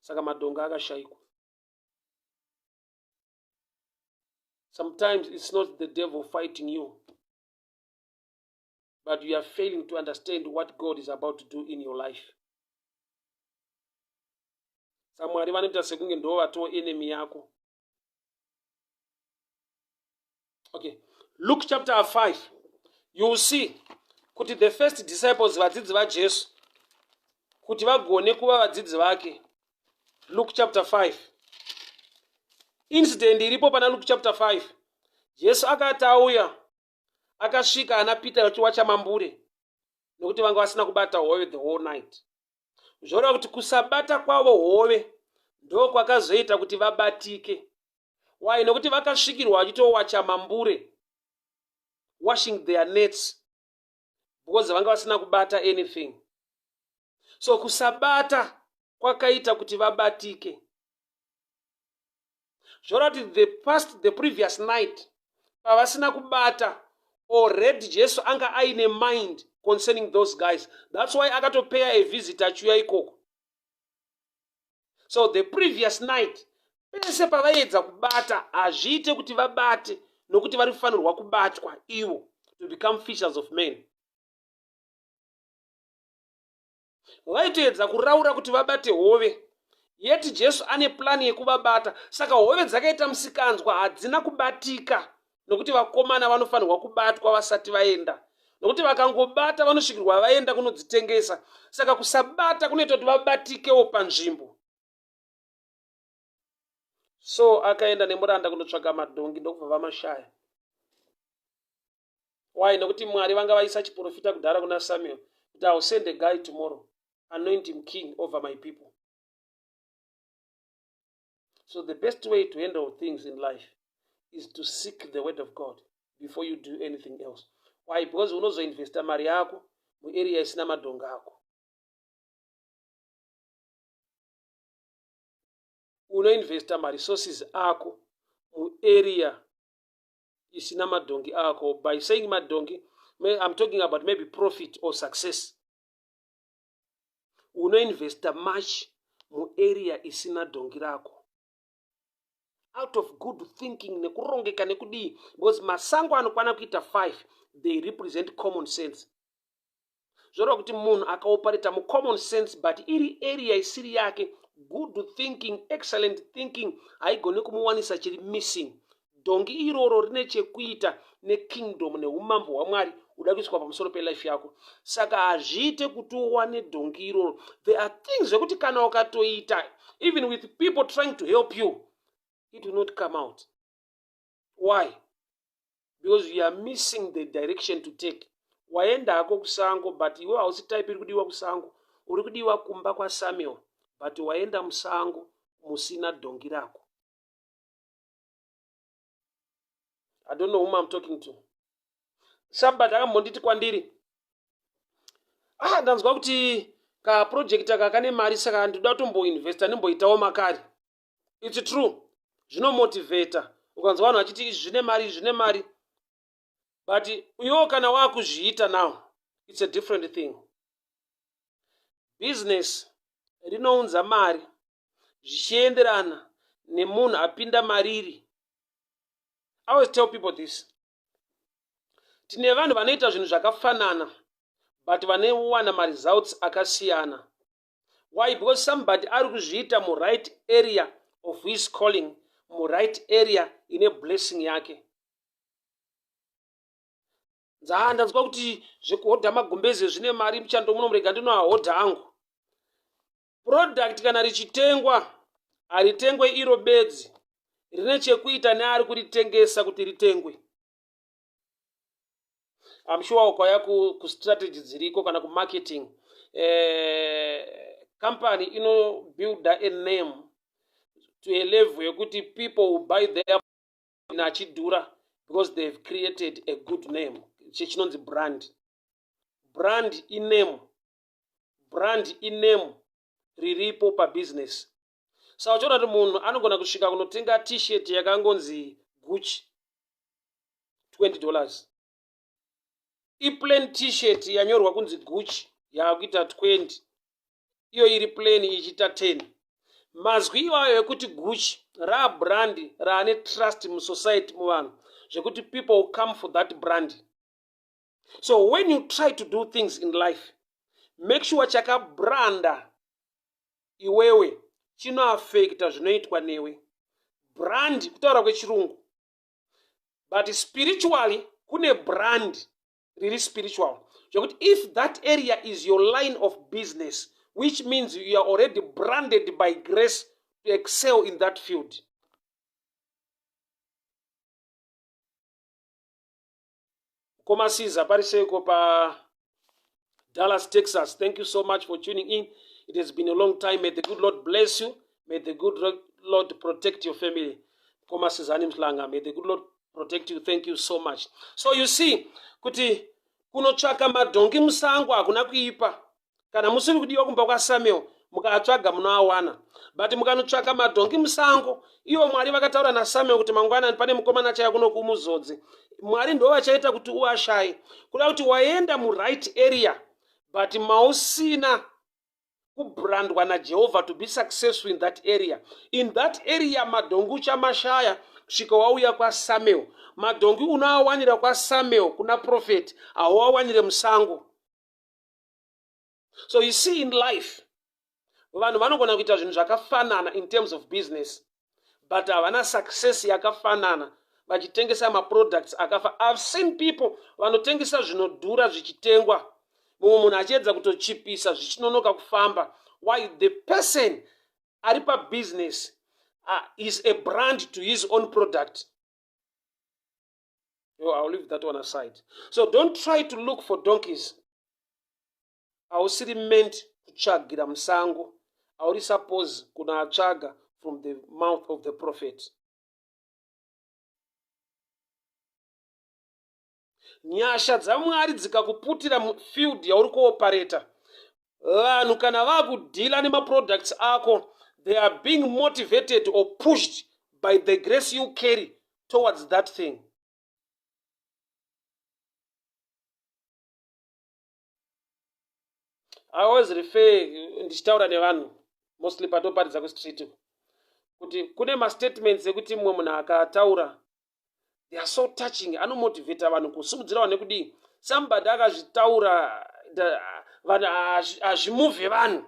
Saka madhongi akashayikwa. Sometimes it's not the devil fighting you, but you are failing to understand what God is about to do in your life. Samwari vanoita sekunge ndo vatoo enemy yako. Okay, Luke chapter 5. You will see kuti the first disciples, vadzidzi vaJesu, kuti vagone kuva vadzidzi vake. Luke chapter 5. Incident iripo pana Luke chapter 5. Jesu akati auya akasvika ana Peter vachiwa chamambure, nokuti vanga vasina kubata hove the whole night. Zvoreva kuti kusabata kwavo hove ndo kwakazoita kuti vabatike. Why? Nokuti vakasvikirwa vachitowa chamambure, washing their nets, because vanga vasina kubata anything. So kusabata kwakaita kuti vabatike. Zvoreva kuti the previous night pavasina kubata, already Jesu anga aine mind concerning those guys. That's why akatopeya a visit achiuya ikoko. So the previous night pese pavaedza kubata hazviite kuti vabate, nokuti vari kufanirwa kubatwa ivo to become fishers of men. Vaitoedza kuraura kuti vabate hove, yeti Jesu ane plani yekuvabata. Saka hove dzakaita musikanzwa hadzina kubatika, nokuti vakomana vanofanirwa kubatwa vasati vaenda, nokuti vakangobata vanosvikirwa vaenda kunodzitengesa. Saka kusabata kunoita kuti vabatikewo panzvimbo. So akaenda nemuranda kunotsvaga madhongi, ndokubva vamashaya. Why? Nokuti Mwari vanga vaisa chiprofita kudhara kuna Samuel kuti I will send a guy tomorrow, anoint him king over my people. So the best way to handle things in life is to seek the word of God before you do anything else. Why? Because unozoinvesta mari yako muarea isina madhongi ako. Unoinvesta resources ako muarea isina madhongi ako. By saying madhongi, I'm talking about maybe profit or success. Unoinvesta much muarea isina dhongi rako. Out of good thinking nekurongeka nekudii, because masango anokwana kuita 5, they represent common sense. Zvoreva kuti munhu akaoperata common sense but iri area isiri yake, good thinking, excellent thinking haigoni kumuwanisa chiri missing. Dhongi iroro rine chekuita nekingdom neumambo hwaMwari uda kuiswa pamusoro pelife yako. Saka hazviite kuti uwane dhongi iroro. There are things zvekuti kana ukatoita, even with people trying to help you, it will not come out. Why? Because you are missing the direction to take. Waenda hako kusango, but iwe hausi type iri kudiwa kusango. Uri kudiwa kumba kwa Samuel, but waenda musango musina dhongi rako. I don't know whom I'm talking to. Sabbat akambonditi kwandiri, ndanzwa kuti ka project aka kane mari, saka ndoda kutomboinvesta ndimboitawo makari. It's true. Zvinomotivata. Ukanzwa vanhu vachiti zvine mari. But iwo kana wakuzviita now, it's a different thing. Business rinounza mari zvichienderana nemunhu apinda mariri. I always tell people this. Tine vanhu vanoita zvinhu zvakafanana but vanowana results akasiyana. Why? Because somebody ari kuzviita mu right area of his calling, mu right area ine blessing yake. Ndanzwa kuti zvekuhodha magumbeze zvine mari muchando muno murega ndinoahodha hangu. Product kana richitengwa haritengwe iro bedzi, rine chekuita neari kuritengesa kuti ritengwe. I'm sure ukauya kustrategy dziriko kana kumarketing, company inobuilda a name to a level yekuti people will buy their nachidhura because they've created a good name. Chinonzi brand. Brand iname. Brand iname riripo pa business. Saka uchiona kuti munhu anogona kusvika kunotenga t-shirt yakangonzi Gucci $20. Iplain t-shirt yanyorwa kunzi Gucci yakuita 20. Iyo iri plain ichita 10. Mazwi iwayo ekuti Gucci ra brand raane trust mu society muvanhu zvekuti people will come for that brand. So when you try to do things in life, make sure chakabranda iwewe chinoaffecta zvinoitwa newe. Brand kutaura kwechirungu. But spiritually kune brand riri spiritual. Zvekuti if that area is your line of business, which means you are already branded by grace to excel in that field. Koma Caesar, pari seiko pa Dallas, Texas. Thank you so much for tuning in. It has been a long time. May the good Lord bless you. May the good Lord protect your family. Koma Caesar Nimslanga. May the good Lord protect you. Thank you so much. So you see, kuti kunotsvaka madhongi musango hakuna kuipa. Kana musiri kudiwa kumba kwa Samuel, mukatsvaga munoawana. But mukanotsvaka madhongi musango, iwo Mwari vakataura na Samuel kuti mangwana pane mukomana chaya kuno kumuzodzi. Mwari ndo vachaita kuti uashaye. Kuda kuti waenda mu right area, but mausina kubrandwa na Jehovah to be successful in that area. In that area madhongi uchamashaya kusvika wauya kwa Samuel. Madhongi unoawanira kwa Samuel kuna prophet, hauawanire musango. So you see in life, vanhu vanogona kuita zvinhu zvakafanana in terms of business, but havana success yakafanana vachitengesa maproducts akafa. I've seen people vanotengesa zvinodhura zvichitengwa, mumwe munhu achiedza kutochipisa zvichinonoka kufamba. Why? The person ari pabusiness is a brand to his own product. Oh, I'll leave that one aside. So don't try to look for donkeys. Hausiri meant kutsvagira musango. Hauri suppose kuna atsvaga from the mouth of the prophet. Nyasha dzaMwari dzikakuputira mufield yauri kuopareta, vanhu kana vakudhila nemaproducts ako, they are being motivated or pushed by the grace you carry towards that thing. I always refer, ndichitaura nevanhu mostly patoparidza kustreet, kuti kune mastatements ekuti mumwe munhu akataura, they are so touching, anomotivata vanhu kusimudzira vanhu nekudii. Somebody akazvitaura vanhu hazvimuvhe vanhu.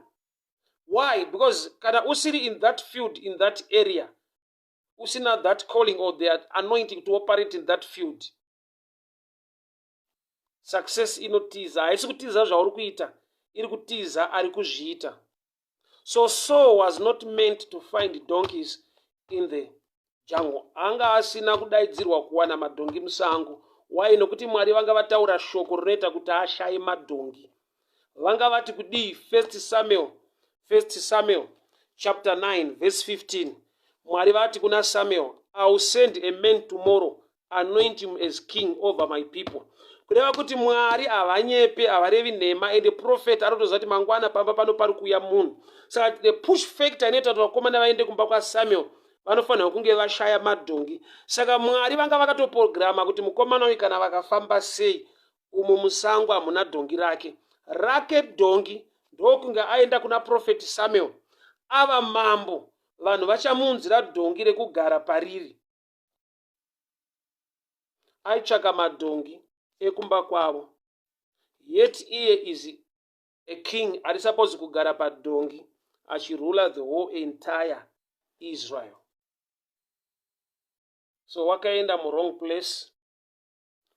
Why? Because kana usiri in that field, in that area, usina that calling or the anointing to operate in that field, success inotiza. Haisi kutiza zvauri kuita, iri kutiza ari kuzviita. So Saul was not meant to find donkeys in the jungle. Anga asina kudaidzirwa kuwana madhongi musango. Why? Nokuti Mwari vanga vataura shoko rinoita kuti ashaye madhongi. Vanga vati kudii? 1 Samuel chapter 9 verse 15. Mwari vati kuna Samuel, I will send a man tomorrow, anoint him as king over my people. Kureva kuti Mwari havanyepe, havarevi nhema, and the prophet anotoziva kuti mangwana pamba pano pari kuuya munhu. Saka the push factor inoita kuti vakomana vaende kumba kwa Samuel vanofanira kunge vashaya madhongi. Saka Mwari vanga vakatoprograma kuti mukomana uyu kana vakafamba sei, umu musango hamuna dhongi rake dhongi ndokunge aenda kuna prophet Samuel, ava mambo, vanhu vachamunzira dhongi rekugara pariri. aitsvaka madhongi ekumba kwavo. Yet iye is a king ari supposed kugara padhongi achirula the whole entire Israel. So wakaenda mu wrong place.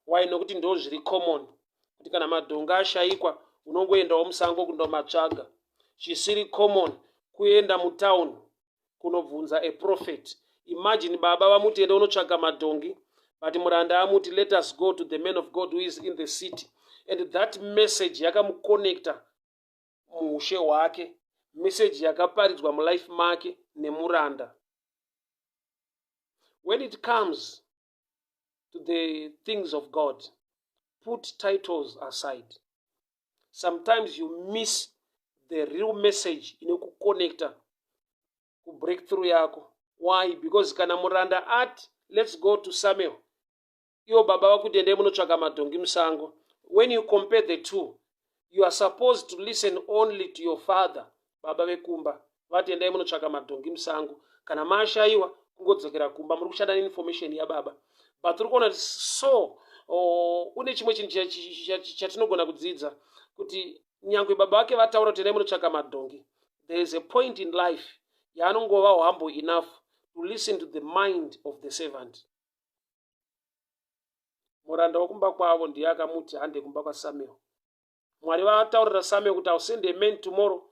Why? Nokuti ndo zviri common kuti kana madhongi ashayikwa unongoendawo musango kundomatsvaga. Chisiri common kuenda mutown kunobvunza a prophet. Imagine baba vamuti enda unotsvaga madhongi, but muranda amuti let us go to the man of God who is in the city. And that message yakamuconnecta muushe hwake, message yakaparidzwa mulife make nemuranda. When it comes to the things of God, put titles aside. Sometimes you miss the real message inokuconnecta ku breakthrough yako. Why? Because kana muranda ati let's go to Samuel, iwo baba vakuti endei munotsvaga madhongi musango. When you compare the two, you are supposed to listen only to your father. Baba vekumba vati endai munotsvaga madhongi musango. Kana mashayiwa kungodzokera kumba, muri kushanda neinformation yababa. But tiri kuona so une chimwe chinhu chatinogona kudzidza kuti nyangwe baba vake vataura kuti endai munotsvaga madhongi, there is a point in life yaanongova humble enough to listen to the mind of the servant. Muranda wokumba kwavo ndiye akamuti hande kumba kwaSamuel. Mwari vataurira Samuel kuti I'll send a man tomorrow.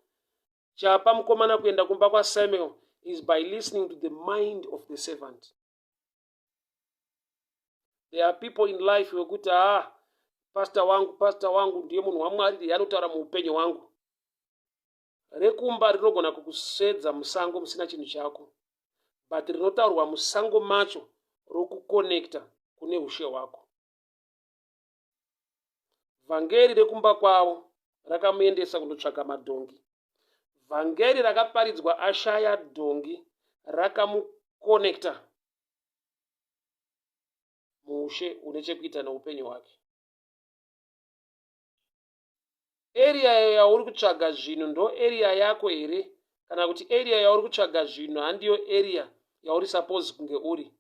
Chapa mukomana kuenda kumba kwaSamuel is by listening to the mind of the servant. There are people in life wekuti pastor wangu ndiye munhu waMwari ndiye anotaura muupenyu hwangu. Rekumba rinogona kukusvedza musango musina chinhu chako, but rinotaurwa musango macho rokuconnecta kune ushe hwako. Vhangeri rekumba kwavo rakamuendesa kundotsvaga madhongi. Vhangeri rakaparidzwa ashaya dhongi rakamuconnecta muushe une chekuita neupenyu hwake. Area yauri kutsvaga zvinhu ndo area yako here? Kana kuti area yauri kutsvaga zvinhu handiyo area yauri suppose kunge uri?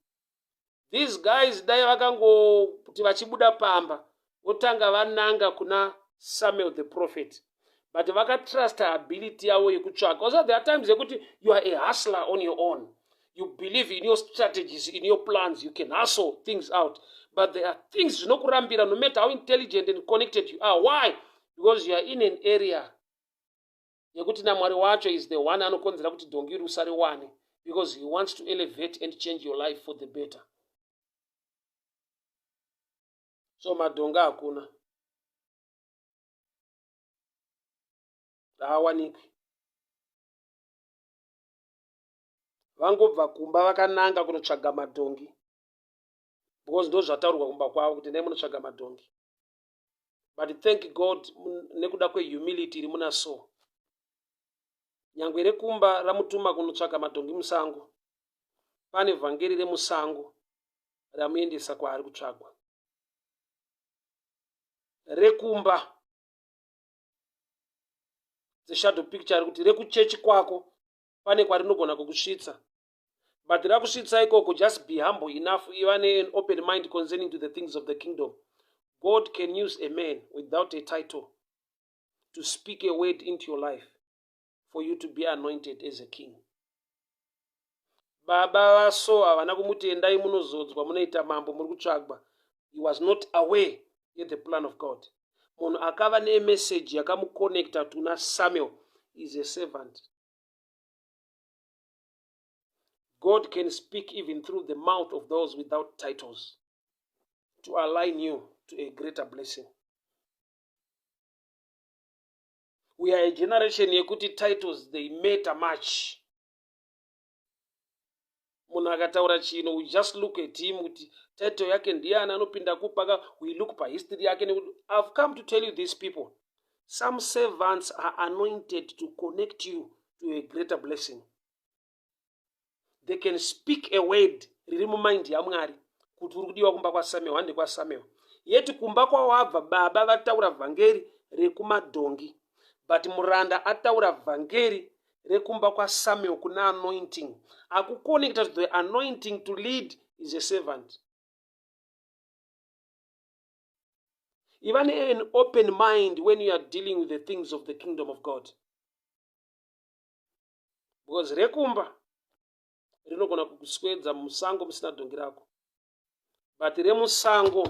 These guys dai vakangoti vachibuda pamba votanga vananga kuna Samuel the prophet, but vakatrusta ability yavo yekutsvaga. Also there are times yekuti you are a hustler on your own. You believe in your strategies, in your plans, you can hustle things out. But there are things zvinokurambira no matter how intelligent and connected you are. Why? Because you are in an area yekuti naMwari wacho is the one anokonzera kuti dhongi rusare wane, because he wants to elevate and change your life for the better. So madhonga hakuna, haawanikwi. Vangobva kumba vakananga kunotsvaga madhongi, because ndo zvataurwa kumba kwavo kuti ndai munotsvaga madhongi. But thank God nekuda kwehumility iri muna Saul, nyangwe rekumba ramutuma kunotsvaga madhongi musango, pane vhangeri remusango ramuendesa kwaari kutsvagwa. Rekumba the shadow picture kuti rekuchechi kwako pane kwarinogona kukusvitsa, but rakusvitsa ikoko, just be humble enough, even an open mind concerning to the things of the kingdom. God can use a man without a title to speak a word into your life for you to be anointed as a king. Baba vaSaul havana kumuti endai munozodzwa munoita mambo muri kutsvagwa. He was not aware of the plan of God. Munhu akava nemessage yakamuconnecta tuna Samuel is a servant. God can speak even through the mouth of those without titles to align you to a greater blessing. We are a generation yekuti titles, they matter much. Munhu akataura chinhu, we just look at him kuti title yake ndiani anopinda kupaka, we look pa history yake. I've come to tell you these people, some servants are anointed to connect you to a greater blessing. They can speak a word riri mumind yaMwari kuti uri kudiwa kumba kwaSamuel hande kwaSamuel. Yeti kumba kwawabva baba vataura vhangeri rekumadhongi, but muranda ataura vhangeri rekumba kwaSamuel kuna anointing. Akuconnected to the anointing to lead is a servant. Even an open mind when you are dealing with the things of the kingdom of God. Because rekumba rinogona kukuswedza musango musina dhongi rako. But remusango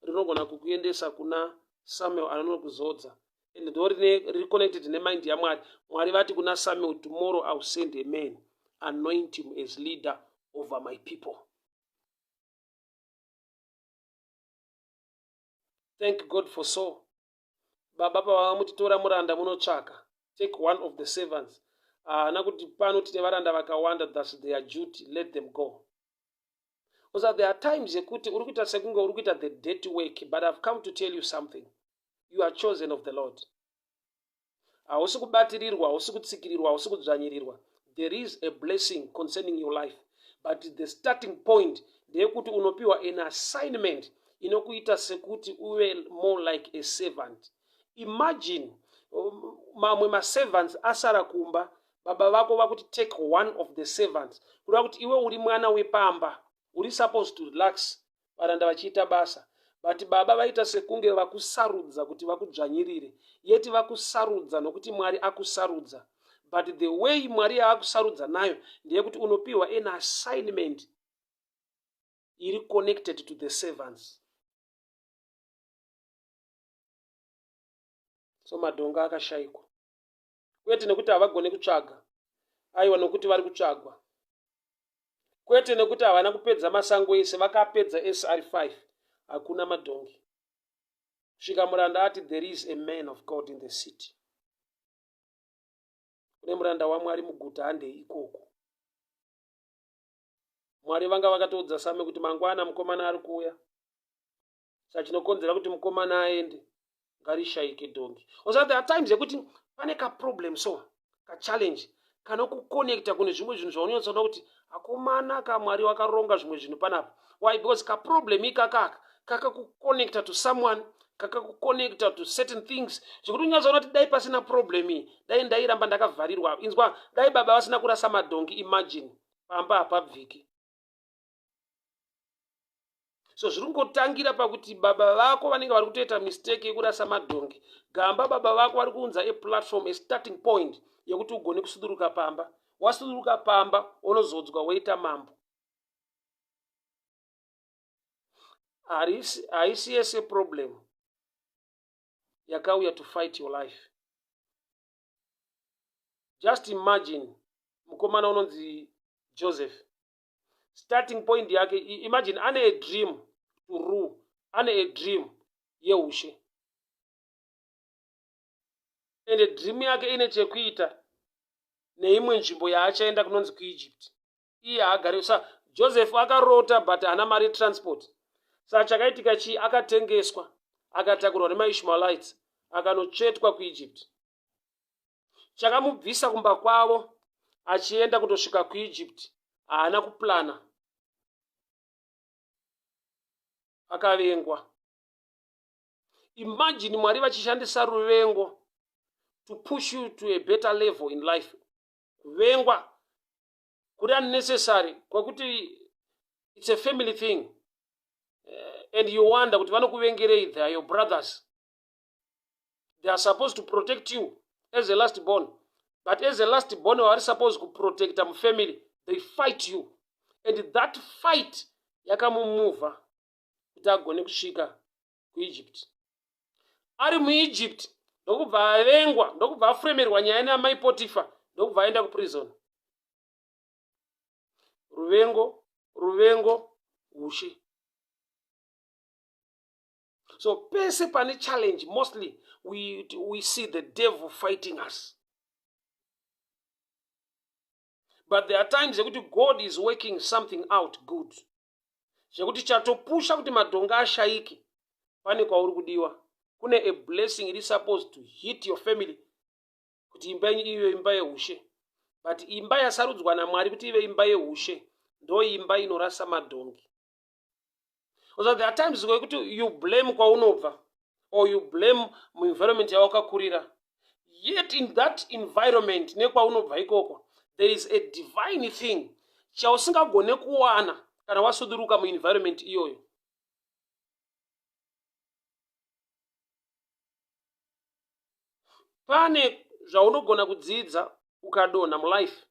rinogona kukuendesa kuna Samuel anokuzodza. And riri connected nemind yaMwari. Mwari vati kuna Samuel, tomorrow I will send a man, anoint him as leader over my people. Thank God for Saul. Baba pavamutitora muranda munotsvaka. Take one of the servants. Nakuti pano tine varanda vakawanda, that's their duty, let them go. Because there are times yekuti uri kuita sekunge uri kuita the dirty work, but I've come to tell you something. You are chosen of the Lord. Hausi kubatirirwa, hausi kutsikirirwa, hausi kudzvanyirirwa. There is a blessing concerning your life, but the starting point ndeyekuti unopiwa an assignment inokuita sekuti uwe more like a servant. Imagine mamwe maservants asara kumba, baba vako vakuti take one of the servants. Kuda kuti iwe uri mwana wepamba, uri supposed to relax varanda vachiita basa. But baba vaita sekunge vakusarudza kuti vakudzvanyirire. Yeti vakusarudza nokuti Mwari akusarudza. But the way Mwari akusarudza nayo ndeyekuti unopiwa an assignment iri connected to the servants. So madhonga akashayikwa. Kwete nekuti havagone kutsvaga. Aiwa nokuti vari kutsvagwa. Kwete nekuti havana kupedza masango ese, vakapedza SR5. Hakuna madhongi. Svika muranda ati there is a man of God in the city. Kune muranda waMwari muguta handei ikoko. Mwari vanga vakatoudza Samuel kuti mangwana mukomana ari kuuya. Saka chinokonzera kuti mukomana aende ngarishayike dhongi. Also there are times yekuti pane ka problem so ka challenge kana kuconnecta kune zvimwe zvinhu zvaunonyatsoona kuti akomana kaMwari wakaronga zvimwe zvinhu panapa. Why? Because ka problem ikakaka kakakuconnecta to someone, kakakuconnecta to certain things. Zvekuti unyatsoona kuti dai pasina problem iyi, dai ndairamba ndakavharirwa. Inzwa, dai baba vasina kurasa madhongi, imagine pamba hapabviki. So zviringotangira pakuti baba vako vanenge vari kutoita mistake yekurasa madhongi. Gamba baba vako vari kuunza a platform, a starting point yekuti ugone kusuduruka pamba. Wasuduruka pamba, unozodzwa woita mambo. Haisi yese problem yakauya to fight your life. Just imagine mukomana unonzi Joseph. Starting point yake, imagine ane a dream to rule, ane a dream yeushe. And a dream yake ine chekuita neimwe nzvimbo yaachaenda kunonzi kuEgypt. Iye agare sa Joseph akarota but hana mari transport. Saka chakaitika chi akatengeswa, akatakurwa nemaIshmaelites, akanotsvetwa kuEgypt. Chakamubvisa kumba kwavo achienda kutosvika kuEgypt, haana kuplana. Akavengwa. Imagine Mwari vachishandisa ruvengo to push you to a better level in life. Kuvengwa kuri unnecessary kwakuti it's a family thing. And you wonder kuti vanokuvengerei, they are your brothers. They are supposed to protect you as a last born. But as a last born, you are supposed to protect them family. They fight you. And that fight yakamumuva kuti agone kusvika kuEgypt. Ari muEgypt ndokubva avengwa, ndokubva afremerwa nyaya namai Potifa, ndokubva aenda kuprison. Ruvengo, ushe. So pese pane challenge, mostly we see the devil fighting us. But there are times that God is working something out good. Zvekuti chatopusha kuti madhonga ashayike, pane kwauri kudiwa. Kune a blessing it is supposed to hit your family kuti imba ive imba yeushe. But imba yasarudzwa naMwari kuti ive imba yeushe ndo imba inorasa madhongi. So there are times where you blame kwaunobva or you blame environment yawakakurira. Yet in that environment nekwaunobva ikoko, there is a divine thing chausingagone kuwana kana wasuduruka muenvironment iyoyo. Pane zvaunogona kudzidza ukadonha mulife,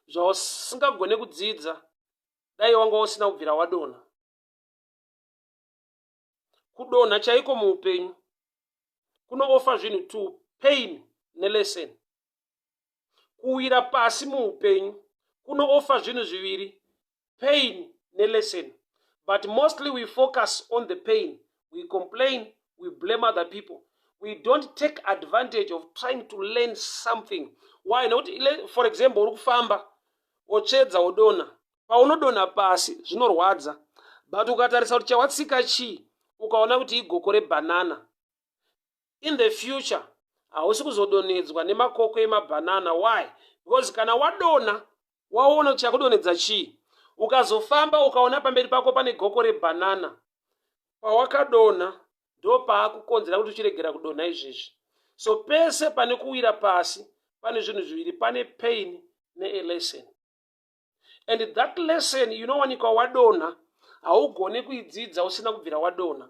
zvausingagone kudzidza dai wanga usina kubvira wadonha. Kudonha chaiko muupenyu kunoofa zvinhu tu, pain nelesson. Kuwira pasi muupenyu kunoofa zvinhu zviviri, pain nelesson. But mostly we focus on the pain. We complain, we blame other people. We don't take advantage of trying to learn something. Why not? For example, uri kufamba wochedza wodonha. Paunodonha pasi zvinorwadza. But ukatarisa kuti chawatsika chii, ukaona kuti igoko rebanana. In the future, hausi kuzodonhedzwa nemakoko emabhanana. Why? Because kana wadonha, waona kuti chakudonhedza chii. Ukazofamba ukaona pamberi pako pane goko rebanana. Pawakadonha ndo paakukonzera kuti uchiregera kudonha izvezvi. So pese pane kuwira pasi pane zvinhu zviviri, pane pain nelesson. And that lesson inowanikwa wadonha, haugone kuidzidza usina kubvira wadonha.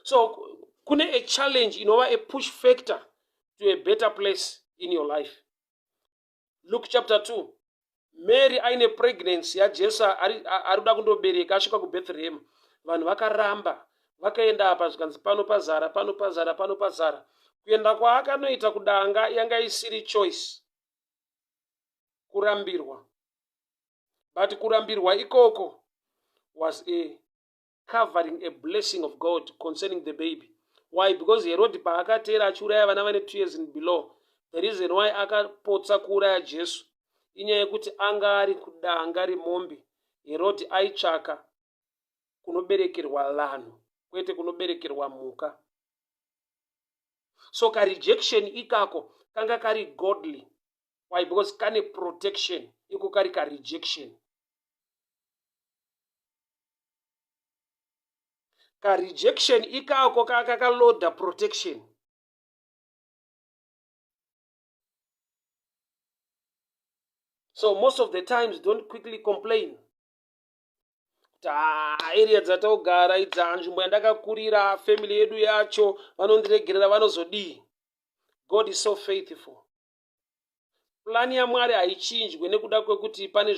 So kune a challenge inova a push factor to a better place in your life. Luke chapter 2. Mary aine pregnancy yaJesu arikuda kundobereka asvika kuBethlehem. Vanhu vakaramba, vakaenda apa zvikanzi pano pazara, pano pazara, pano pazara. Kuenda kwaakanoita kudanga yanga isiri choice, kurambirwa. But kurambirwa ikoko was a covering, a blessing of God concerning the baby. Why? Because Herod paakatera achiuraya vana vane 2 years and below. The reason why akapotsa kuuraya Jesu inyaya yekuti anga ari kudanga remombe. Herod aitsvaka kunoberekerwa lanhu kwete kunoberekerwa mhuka. So rejection ikako kanga kari godly. Why? Because kane protection iko kari ka rejection. Ka rejection ikako kakaloda protection. So most of the times don't quickly complain. Area dzatogara idza nzvimbo yandakakurira, family yedu yacho vanondiregerera vanozodii. God is so faithful. Plani yaMwari haichinjwe nekuda kwekuti pane